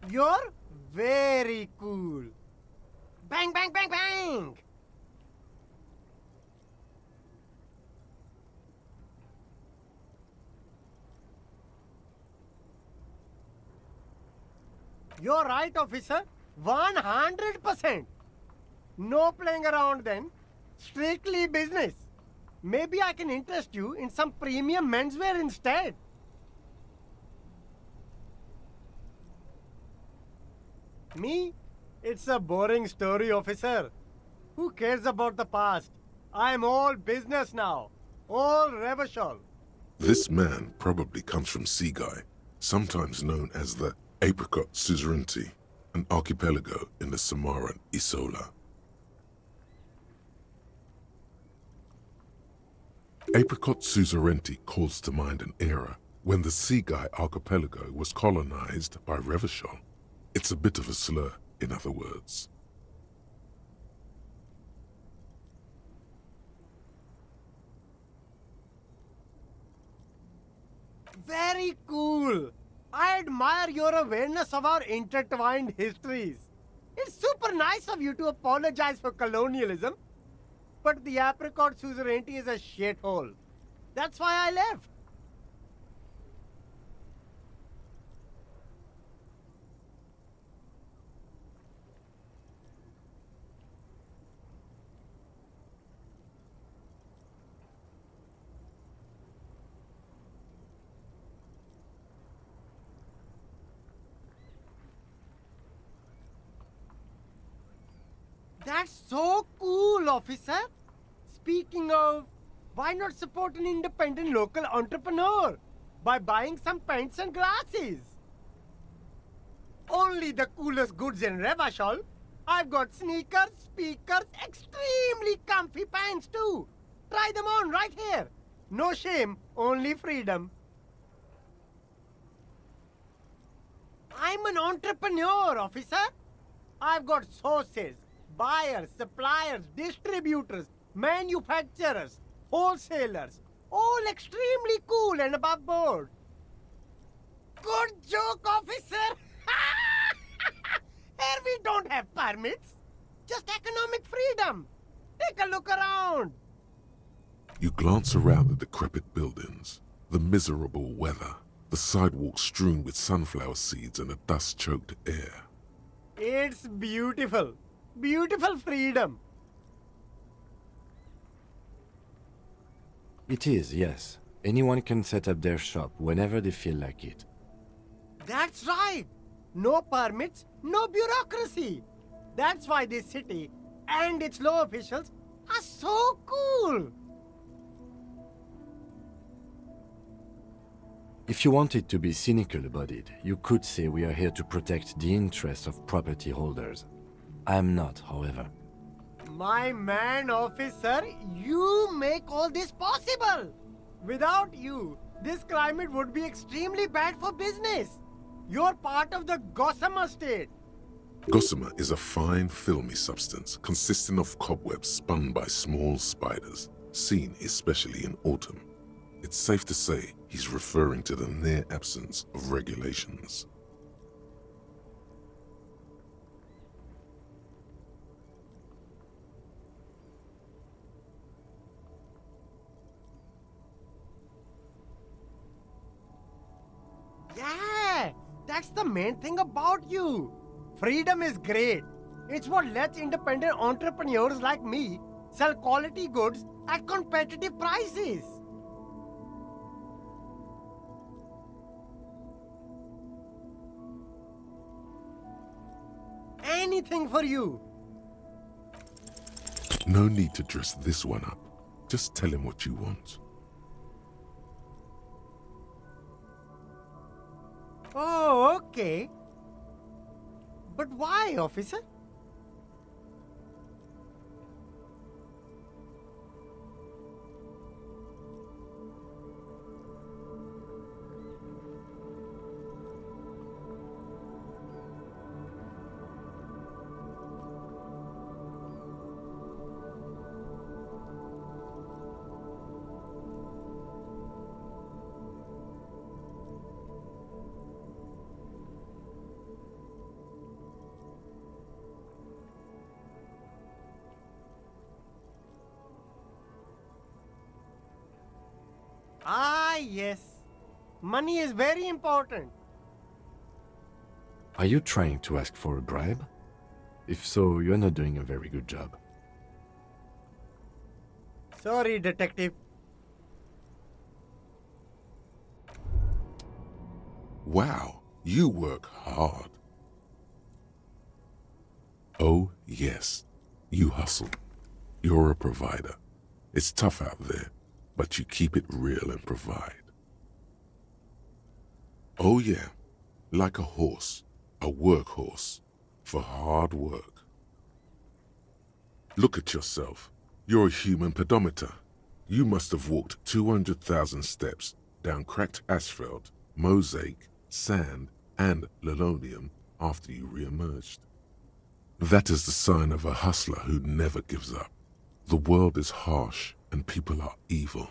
You're very cool. Bang, bang, bang, bang! You're right, officer. 100%. No playing around then. Strictly business. Maybe I can interest you in some premium menswear instead. Me? It's a boring story, officer. Who cares about the past? I'm all business now. All revolution. This man probably comes from Seaguy, sometimes known as the Apricot Suzerainty, an archipelago in the Samaran Isola. Apricot Suzerainty calls to mind an era When the Sea Guy archipelago was colonized by Revachol. It's a bit of a slur, in other words. Very cool. I admire your awareness of our intertwined histories. It's super nice of you to apologize for colonialism, but the apricot suzerainty is a shithole. That's why I left. That's so cool, officer. Speaking of, why not support an independent local entrepreneur by buying some pens and glasses? Only the coolest goods in Revachol. I've got sneakers, speakers, extremely comfy pants too. Try them on right here. No shame, only freedom. I'm an entrepreneur, officer. I've got sources, buyers, suppliers, distributors, manufacturers, wholesalers, all extremely cool and above board. Good joke, officer! Here we don't have permits, just economic freedom. Take a look around. You glance around the decrepit buildings, the miserable weather, the sidewalks strewn with sunflower seeds and a dust-choked air. It's beautiful. Beautiful freedom. It is, yes. Anyone can set up their shop whenever they feel like it. That's right. No permits, no bureaucracy. That's why this city and its law officials are so cool. If you wanted to be cynical about it, you could say we are here to protect the interests of property holders. I am not, however. My man, officer, you make all this possible. Without you, this climate would be extremely bad for business. You're part of the gossamer state. Gossamer is a fine, filmy substance consisting of cobwebs spun by small spiders, seen especially in autumn. It's safe to say he's referring to the near absence of regulations. Yeah, that's the main thing about you. Freedom is great. It's what lets independent entrepreneurs like me sell quality goods at competitive prices. Anything for you. No need to dress this one up. Just tell him what you want. Oh, okay. But why, officer? Ah, yes. Money is very important. Are you trying to ask for a bribe? If so, you're not doing a very good job. Sorry, detective. Wow, you work hard. Oh, yes, you hustle. You're a provider. It's tough out there, but you keep it real and provide. Oh yeah, like a horse, a workhorse, for hard work. Look at yourself. You're a human pedometer. You must have walked 200,000 steps down cracked asphalt, mosaic, sand, and linoleum after you re-emerged. That is the sign of a hustler who never gives up. The world is harsh and people are evil.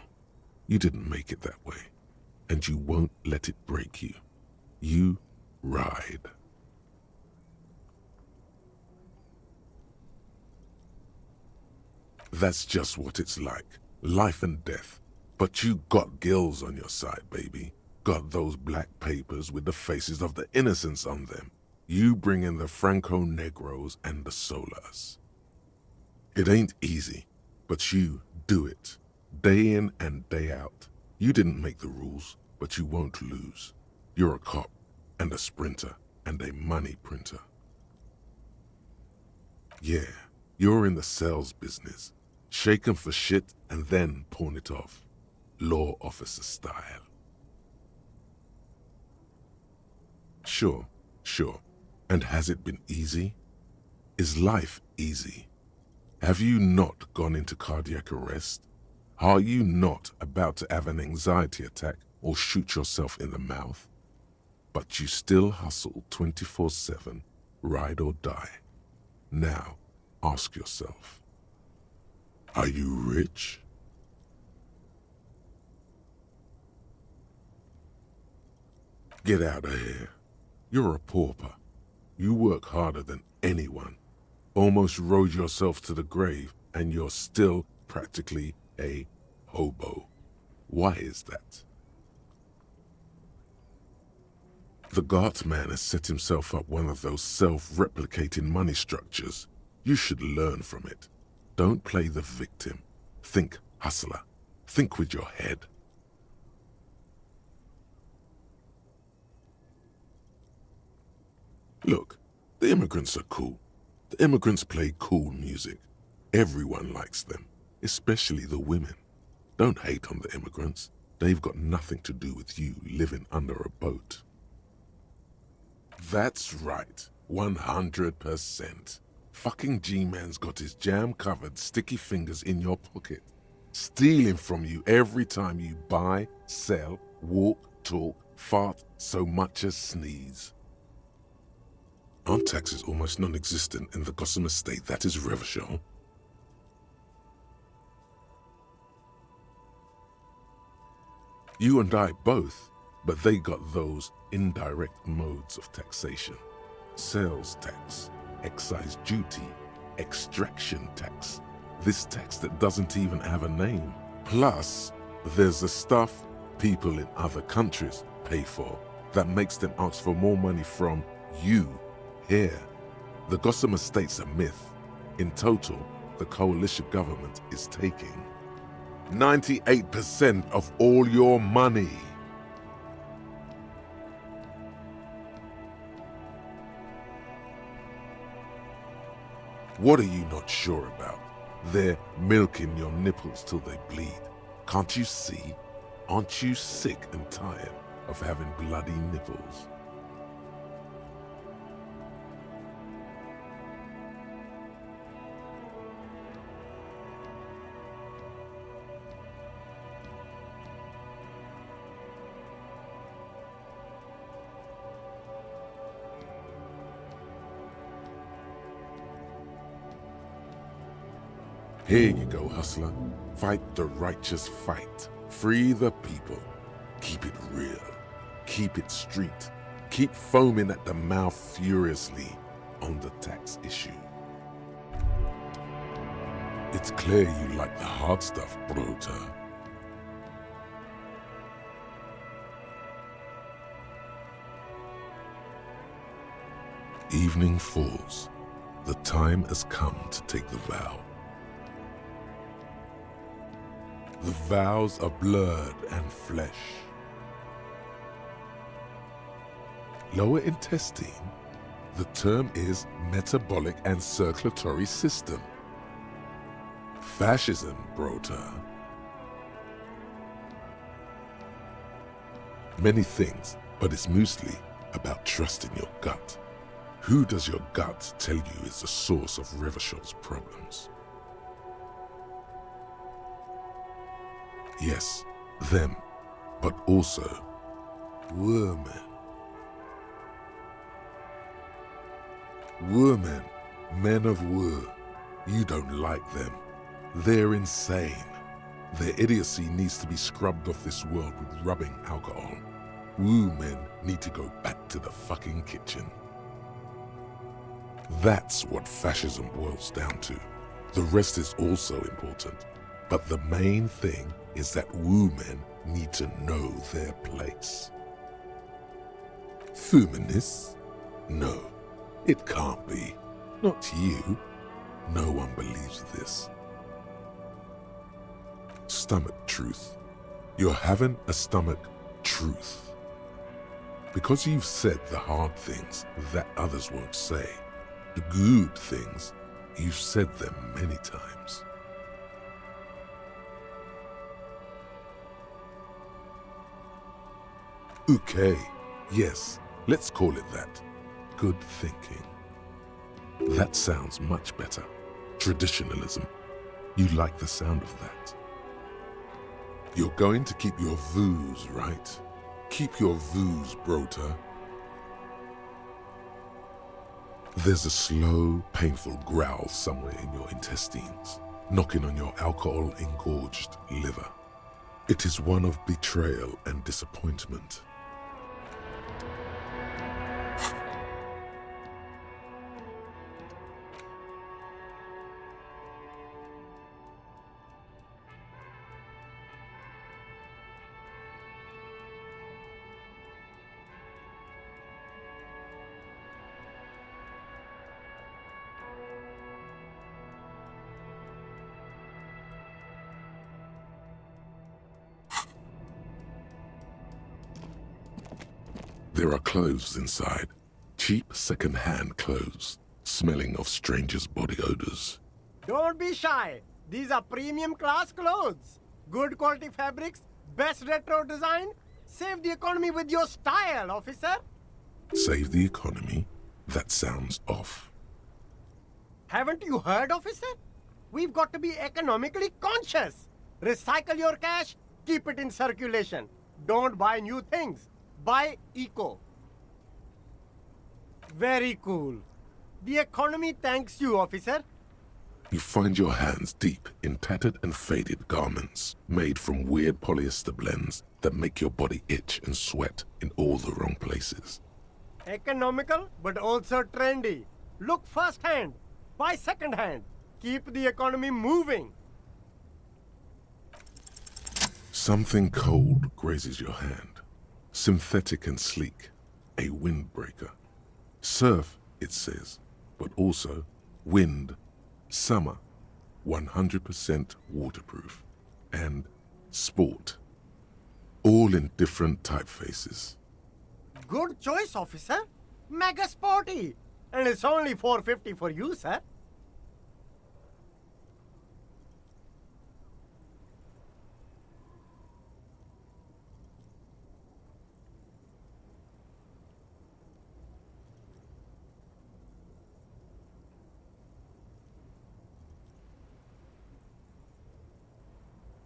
You didn't make it that way, and you won't let it break you. You ride. That's just what it's like, life and death. But you got gills on your side, baby. Got those black papers with the faces of the innocents on them. You bring in the Franco-Negros and the Solas. It ain't easy, but you do it, day in and day out. You didn't make the rules, but you won't lose. You're a cop, and a sprinter, and a money printer. Yeah, you're in the sales business. Shake 'em for shit and then pawn it off. Law officer style. Sure. And has it been easy? Is life easy? Have you not gone into cardiac arrest? Are you not about to have an anxiety attack or shoot yourself in the mouth? But you still hustle 24/7, ride or die. Now, ask yourself, are you rich? Get out of here. You're a pauper. You work harder than anyone. Almost rode yourself to the grave, and you're still practically a hobo. Why is that? The Gart man has set himself up one of those self-replicating money structures. You should learn from it. Don't play the victim. Think hustler. Think with your head. Look, the immigrants are cool. The immigrants play cool music. Everyone likes them, especially the women. Don't hate on the immigrants. They've got nothing to do with you living under a boat. That's right, 100%. Fucking G-Man's got his jam-covered sticky fingers in your pocket, stealing from you every time you buy, sell, walk, talk, fart, so much as sneeze. Aren't taxes almost non-existent in the Gotham estate that is Revachol? You and I both, but they got those indirect modes of taxation. Sales tax, excise duty, extraction tax, this tax that doesn't even have a name. Plus, there's the stuff people in other countries pay for that makes them ask for more money from you here. The Gotham estate's a myth. In total, the coalition government is taking 98% of all your money. What are you not sure about? They're milking your nipples till they bleed. Can't you see? Aren't you sick and tired of having bloody nipples? Here you go, hustler. Fight the righteous fight. Free the people. Keep it real. Keep it street. Keep foaming at the mouth furiously on the tax issue. It's clear you like the hard stuff, Brota. Evening falls. The time has come to take the vow. The vows are blood and flesh. Lower intestine, the term is metabolic and circulatory system. Fascism, Brota. Many things, but it's mostly about trusting your gut. Who does your gut tell you is the source of Revachol's problems? Yes, them. but also women. Women, men of war, you don't like them. They're insane. Their idiocy needs to be scrubbed off this world with rubbing alcohol. Woo men need to go back to the fucking kitchen. That's what fascism boils down to. The rest is also important, but the main thing is that woo men need to know their place. Feminists? No, it can't be. Not you. No one believes this. Stomach truth. You're having a stomach truth. Because you've said the hard things that others won't say, the good things, you've said them many times. Okay, yes, let's call it that. Good thinking. That sounds much better. Traditionalism. You like the sound of that. You're going to keep your views, right? Keep your views, Brota. There's a slow, painful growl somewhere in your intestines, knocking on your alcohol-engorged liver. It is one of betrayal and disappointment. There are clothes inside. Cheap second-hand clothes, smelling of strangers' body odors. Don't be shy. These are premium class clothes. Good quality fabrics, best retro design. Save the economy with your style, officer. Save the economy? That sounds off. Haven't you heard, officer? We've got to be economically conscious. Recycle your cash, keep it in circulation. Don't buy new things. Buy eco. Very cool. The economy thanks you, officer. You find your hands deep in tattered and faded garments made from weird polyester blends that make your body itch and sweat in all the wrong places. Economical, but also trendy. Look first-hand, buy second-hand. Keep the economy moving. Something cold grazes your hand. Synthetic and sleek, a windbreaker. Surf, it says, but also wind, summer, 100% waterproof, and sport. All in different typefaces. Good choice, officer. Mega sporty. And it's only $4.50 for you, sir.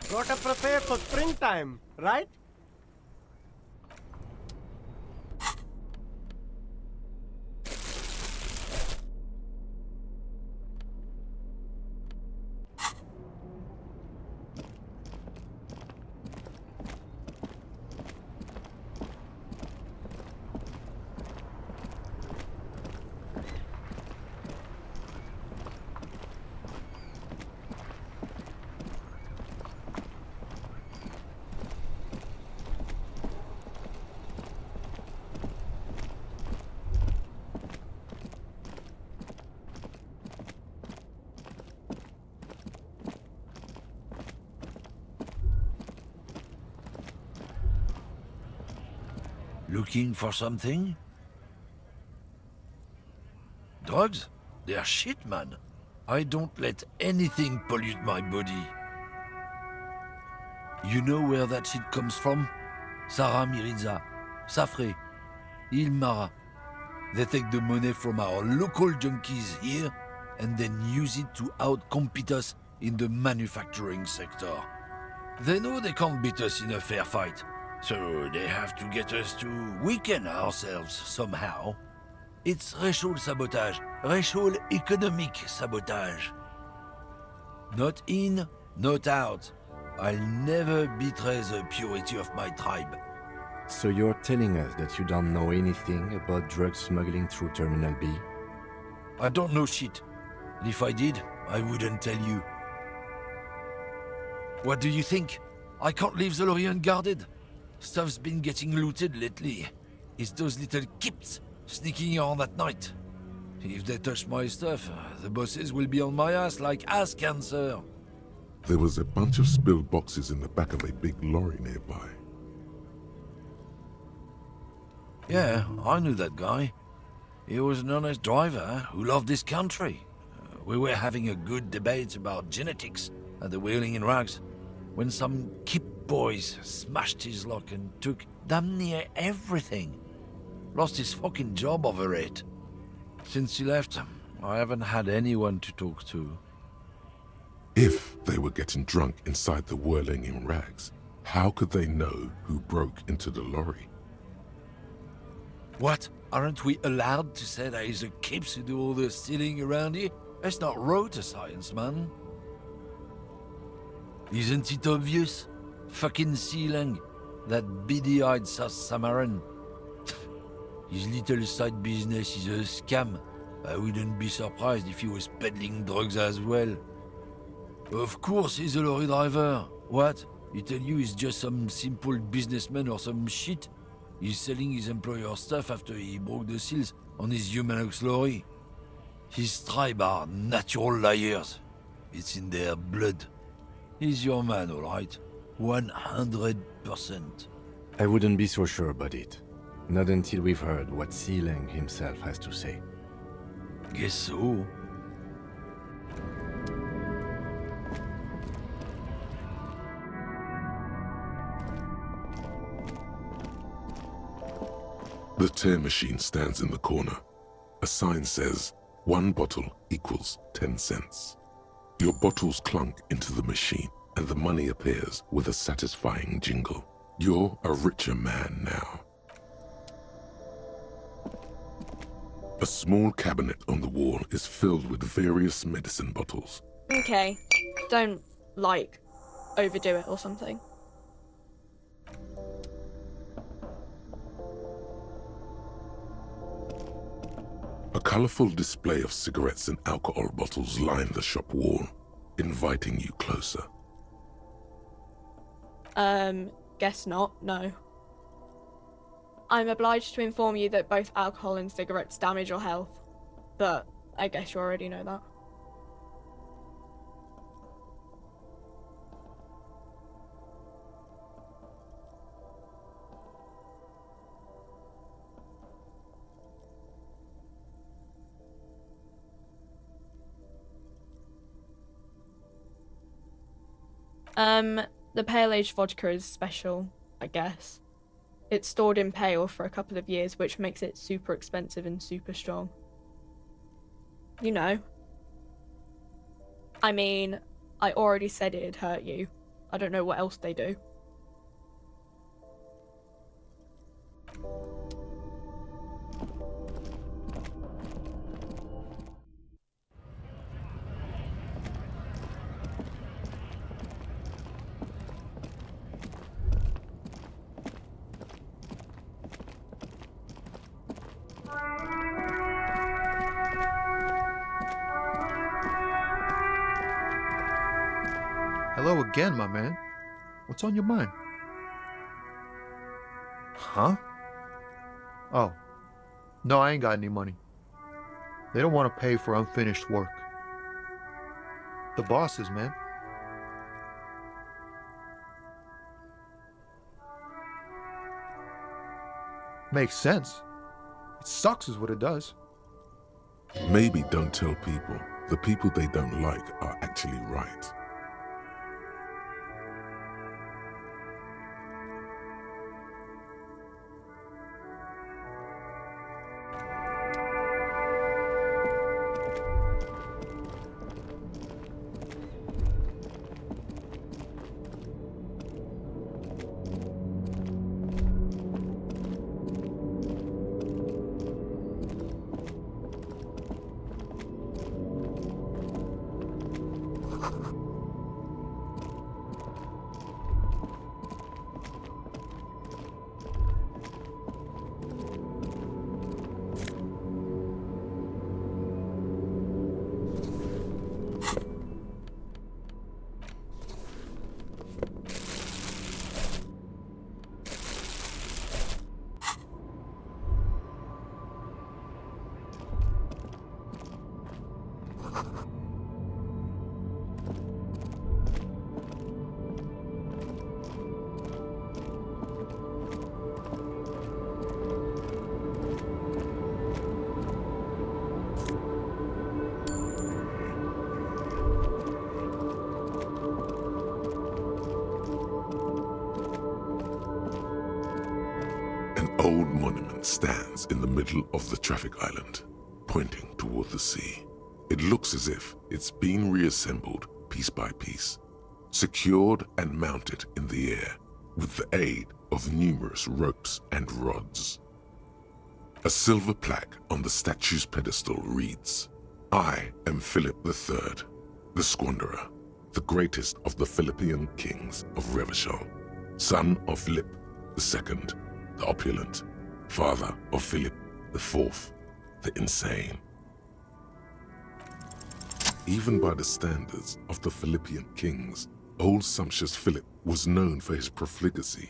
Gotta prepare for springtime, right? Looking for something? Drugs? They're shit, man. I don't let anything pollute my body. You know where that shit comes from? Sarah Miriza, Safre, Ilmara. They take the money from our local junkies here and then use it to outcompete us in the manufacturing sector. They know they can't beat us in a fair fight, So they have to get us to weaken ourselves somehow. It's racial sabotage, racial economic sabotage. Not in, not out. I'll never betray the purity of my tribe. So you're telling us that you don't know anything about drug smuggling through Terminal B? I don't know shit. And if I did, I wouldn't tell you. What do you think? I can't leave the lorry unguarded. Stuff's been getting looted lately. It's those little kips sneaking around at night. If they touch my stuff, the bosses will be on my ass like ass cancer. There was a bunch of spilled boxes in the back of a big lorry nearby. Yeah, I knew that guy. He was an honest driver who loved this country. We were having a good debate about genetics at the Wheeling in Rags when some kip boys smashed his lock and took damn near everything. Lost his fucking job over it. Since he left, I haven't had anyone to talk to. If they were getting drunk inside the Whirling in Rags, how could they know who broke into the lorry? What? Aren't we allowed to say that he's the kips who do all the stealing around here? That's not road science, man. Isn't it obvious? Fucking Sealang, that beady-eyed South Samaran. His little side business is a scam. I wouldn't be surprised if he was peddling drugs as well. Of course he's a lorry driver. What? He tell you he's just some simple businessman or some shit? He's selling his employer stuff after he broke the seals on his Humanox lorry. His tribe are natural liars. It's in their blood. He's your man, all right? 100%. I wouldn't be so sure about it. Not until we've heard what Sealang himself has to say. Guess so. The tear machine stands in the corner. A sign says, 1 bottle equals 10 cents. Your bottles clunk into the machine, and the money appears with a satisfying jingle. You're a richer man now. A small cabinet on the wall is filled with various medicine bottles. Okay, don't, overdo it or something. A colorful display of cigarettes and alcohol bottles line the shop wall, inviting you closer. Guess not, no. I'm obliged to inform you that both alcohol and cigarettes damage your health, but I guess you already know that. The pale aged vodka is special, I guess. It's stored in pale for a couple of years, which makes it super expensive and super strong. You know. I mean, I already said it'd hurt you. I don't know what else they do. Hello again, my man. What's on your mind? Huh? Oh. No, I ain't got any money. They don't want to pay for unfinished work. The bosses, man. Makes sense. It sucks is what it does. Maybe don't tell people. The people they don't like are actually right. old monument stands in the middle of the traffic island, pointing toward the sea. It looks as if it's been reassembled piece by piece, secured and mounted in the air with the aid of numerous ropes and rods. A silver plaque on the statue's pedestal reads, "I am Philip III, the Squanderer, the greatest of the Philippian kings of Revachol, son of Philip II, the opulent, father of Philip IV, the insane." Even by the standards of the Philippian kings, old sumptuous Philip was known for his profligacy.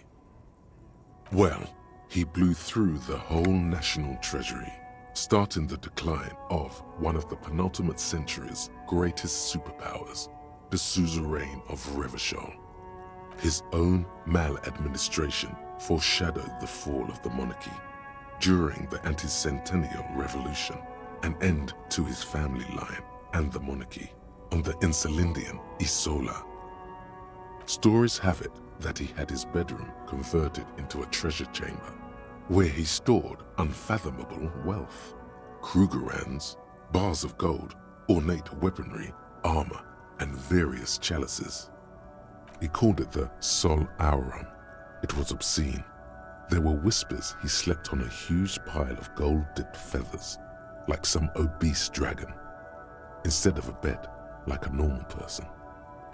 Well, he blew through the whole national treasury, starting the decline of one of the penultimate century's greatest superpowers, the suzerain of Revachol. His own maladministration foreshadowed the fall of the monarchy during the anti-centennial revolution, an end to his family line and the monarchy on the Insulindian Isola. Stories have it that he had his bedroom converted into a treasure chamber where he stored unfathomable wealth, Krugerrands, bars of gold, ornate weaponry, armor, and various chalices. He called it the Sol Aurum. It was obscene. There were whispers he slept on a huge pile of gold-dipped feathers, like some obese dragon, instead of a bed, like a normal person.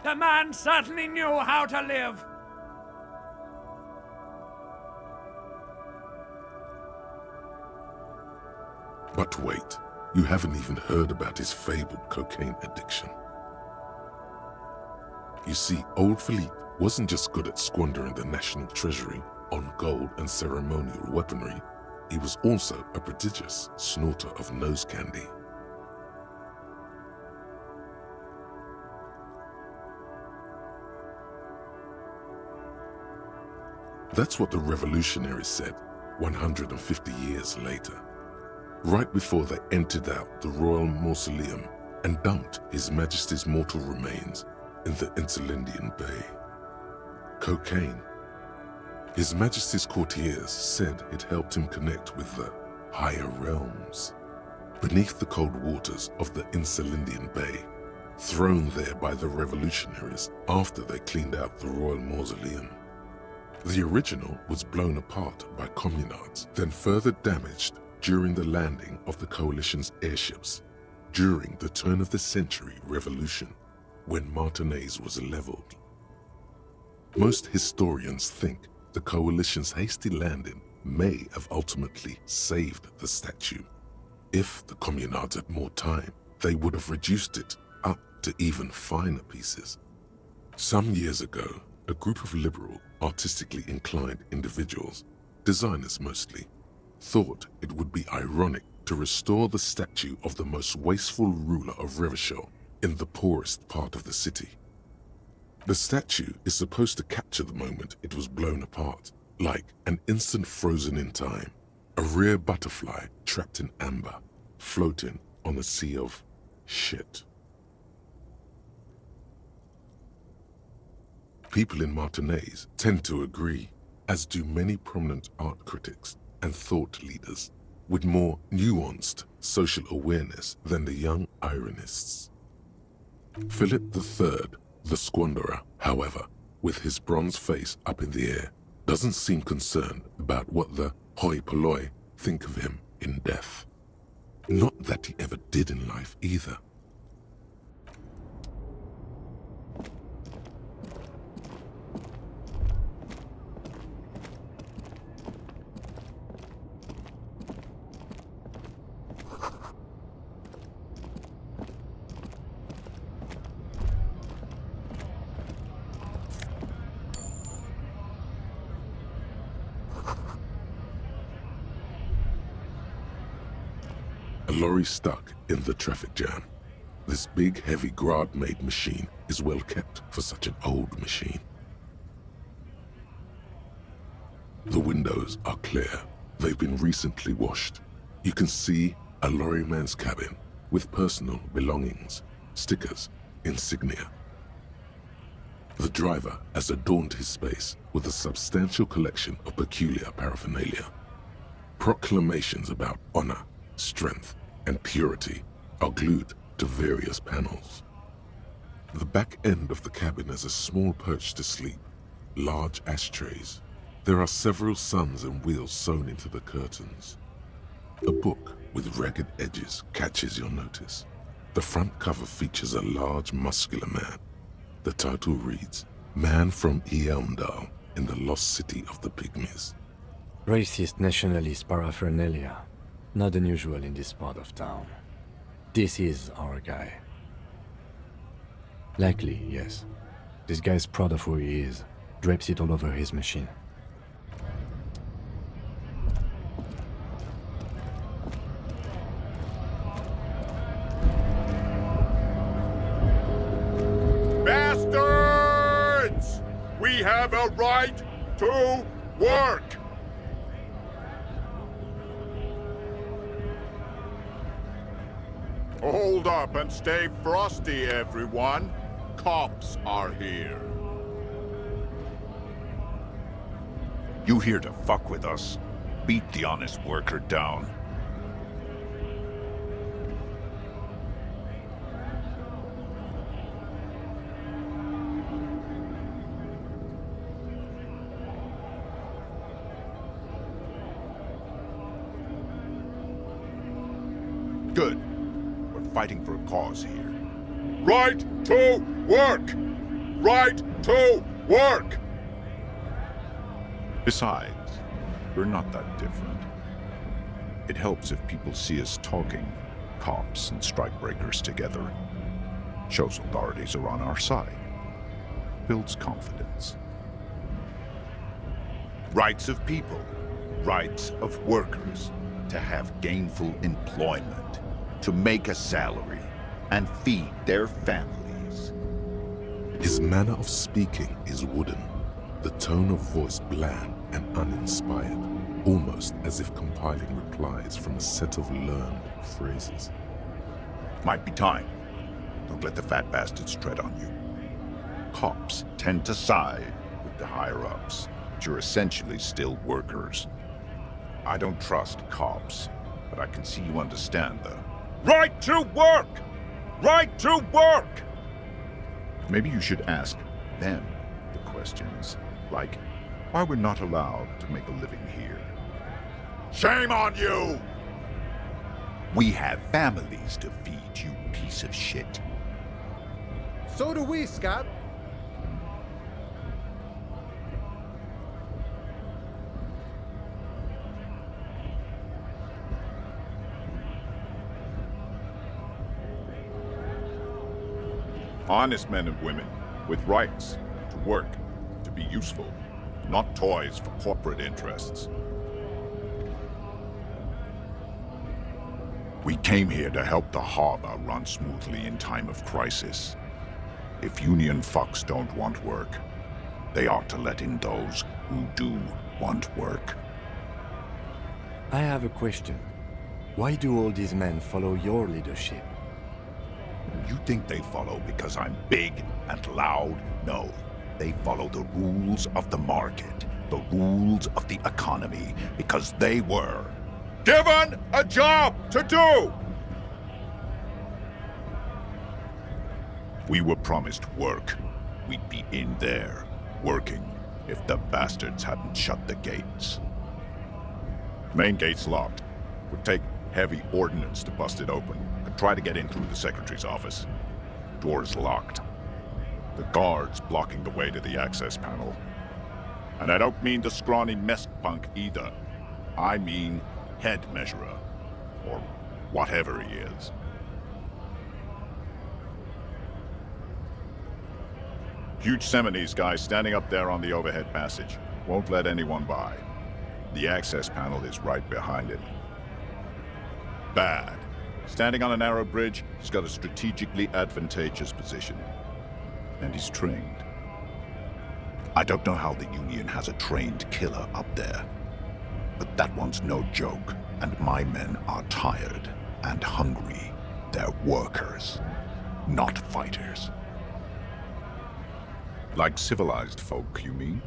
The man certainly knew how to live. But wait, you haven't even heard about his fabled cocaine addiction. You see, old Philippe wasn't just good at squandering the national treasury on gold and ceremonial weaponry, he was also a prodigious snorter of nose candy. That's what the revolutionaries said 150 years later, right before they emptied out the royal mausoleum and dumped His Majesty's mortal remains in the Insulindian Bay. Cocaine. His Majesty's courtiers said it helped him connect with the higher realms. Beneath the cold waters of the Insulindian Bay, thrown there by the revolutionaries after they cleaned out the royal mausoleum. The original was blown apart by communards, then further damaged during the landing of the coalition's airships during the turn-of-the-century revolution, when Martinez was leveled. Most historians think the coalition's hasty landing may have ultimately saved the statue. If the communards had more time, they would have reduced it up to even finer pieces. Some years ago, a group of liberal, artistically inclined individuals, designers mostly, thought it would be ironic to restore the statue of the most wasteful ruler of Revachol in the poorest part of the city. The statue is supposed to capture the moment it was blown apart, like an instant frozen in time, a rare butterfly trapped in amber, floating on a sea of shit. People in Martinez tend to agree, as do many prominent art critics and thought leaders with more nuanced social awareness than the young ironists. Philip III, the Squanderer, however, with his bronze face up in the air, doesn't seem concerned about what the hoi polloi think of him in death. Not that he ever did in life either. A lorry stuck in the traffic jam. This big, heavy Grad-made machine is well kept for such an old machine. The windows are clear. They've been recently washed. You can see a lorryman's cabin with personal belongings, stickers, insignia. The driver has adorned his space with a substantial collection of peculiar paraphernalia, Proclamations about honor, strength, and purity are glued to various panels. The back end of the cabin has a small perch to sleep, large ashtrays. There are several suns and wheels sewn into the curtains. A book with ragged edges catches your notice. The front cover features a large, muscular man. The title reads, Man from Eamdal in the Lost City of the Pygmies. Racist nationalist paraphernalia. Not unusual in this part of town. This is our guy. Likely, yes. This guy's proud of who he is. Drapes it all over his machine. Bastards! We have a right to work! Hold up and stay frosty, everyone. Cops are here. You here to fuck with us? Beat the honest worker down. Good. We're fighting for a cause here. Right to work! Right to work! Besides, we're not that different. It helps if people see us talking, cops and strikebreakers together. Shows authorities are on our side. Builds confidence. Rights of people. Rights of workers. To have gainful employment. To make a salary. And feed their families. His manner of speaking is wooden, the tone of voice bland and uninspired, almost as if compiling replies from a set of learned phrases. Might be time. Don't let the fat bastards tread on you. Cops tend to side with the higher-ups, but you're essentially still workers. I don't trust cops, but I can see you understand the right to work! Right to work! Maybe you should ask them the questions, like why we're not allowed to make a living here. Shame on you! We have families to feed, you piece of shit. So do we, Scott. Honest men and women with rights to work, to be useful, not toys for corporate interests. We came here to help the harbor run smoothly in time of crisis. If union fucks don't want work, they ought to let in those who do want work. I have a question. Why do all these men follow your leadership? You think they follow because I'm big and loud? No. They follow the rules of the market, the rules of the economy, because they were given a job to do! We were promised work. We'd be in there, working, if the bastards hadn't shut the gates. Main gate's locked. Would take heavy ordnance to bust it open. Could try to get in through the secretary's office. Door's locked. The guard's blocking the way to the access panel. And I don't mean the scrawny mess punk either. I mean head measurer. Or whatever he is. Huge Seminese guy standing up there on the overhead passage. Won't let anyone by. The access panel is right behind it. Bad. Standing on a narrow bridge, he's got a strategically advantageous position. And he's trained. I don't know how the Union has a trained killer up there. But that one's no joke, and my men are tired and hungry. They're workers, not fighters. Like civilized folk, you mean?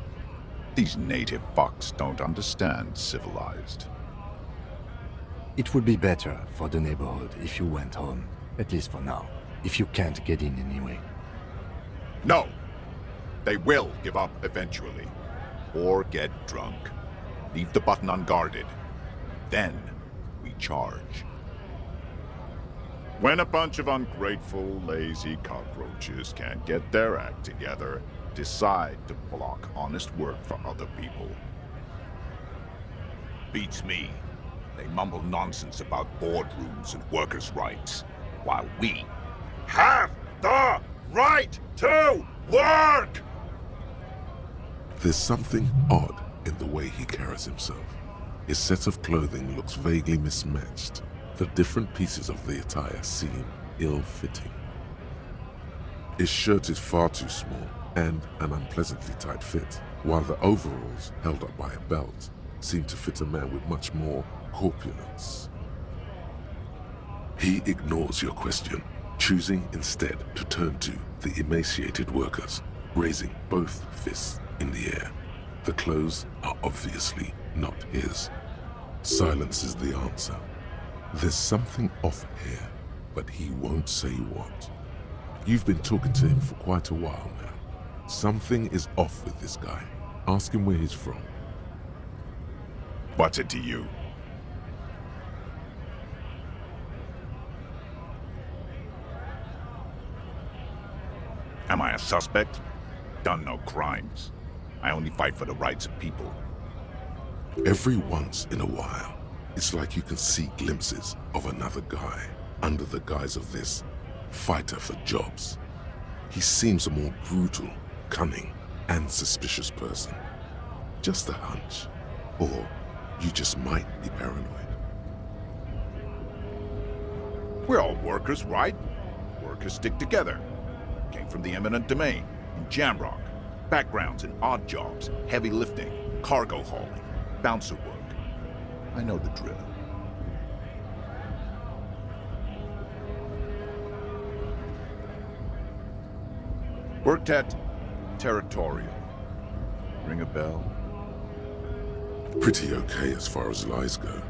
These native fucks don't understand civilized. It would be better for the neighborhood if you went home, at least for now, if you can't get in anyway. No! They will give up eventually. Or get drunk. Leave the button unguarded. Then we charge. When a bunch of ungrateful, lazy cockroaches can't get their act together, decide to block honest work for other people. Beats me. They mumble nonsense about boardrooms and workers' rights, while we have the right to work! There's something odd in the way he carries himself. His set of clothing looks vaguely mismatched. The different pieces of the attire seem ill-fitting. His shirt is far too small and an unpleasantly tight fit, while the overalls, held up by a belt, seem to fit a man with much more corpulence. He ignores your question, choosing instead to turn to the emaciated workers, raising both fists in the air. The clothes are obviously not his. Silence is the answer. There's something off here, but he won't say what. You've been talking to him for quite a while now. Something is off with this guy. Ask him where he's from. What's it to you? Am I a suspect? Done no crimes. I only fight for the rights of people. Every once in a while, it's like you can see glimpses of another guy under the guise of this fighter for jobs. He seems a more brutal, cunning, and suspicious person. Just a hunch. Or you just might be paranoid. We're all workers, right? Workers stick together. Came from the eminent domain, in Jamrock. Backgrounds in odd jobs, heavy lifting, cargo hauling, bouncer work. I know the drill. Worked at Territorial. Ring a bell? Pretty okay as far as lies go.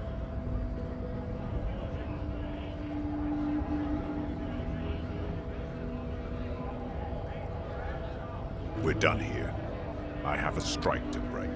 We're done here. I have a strike to break.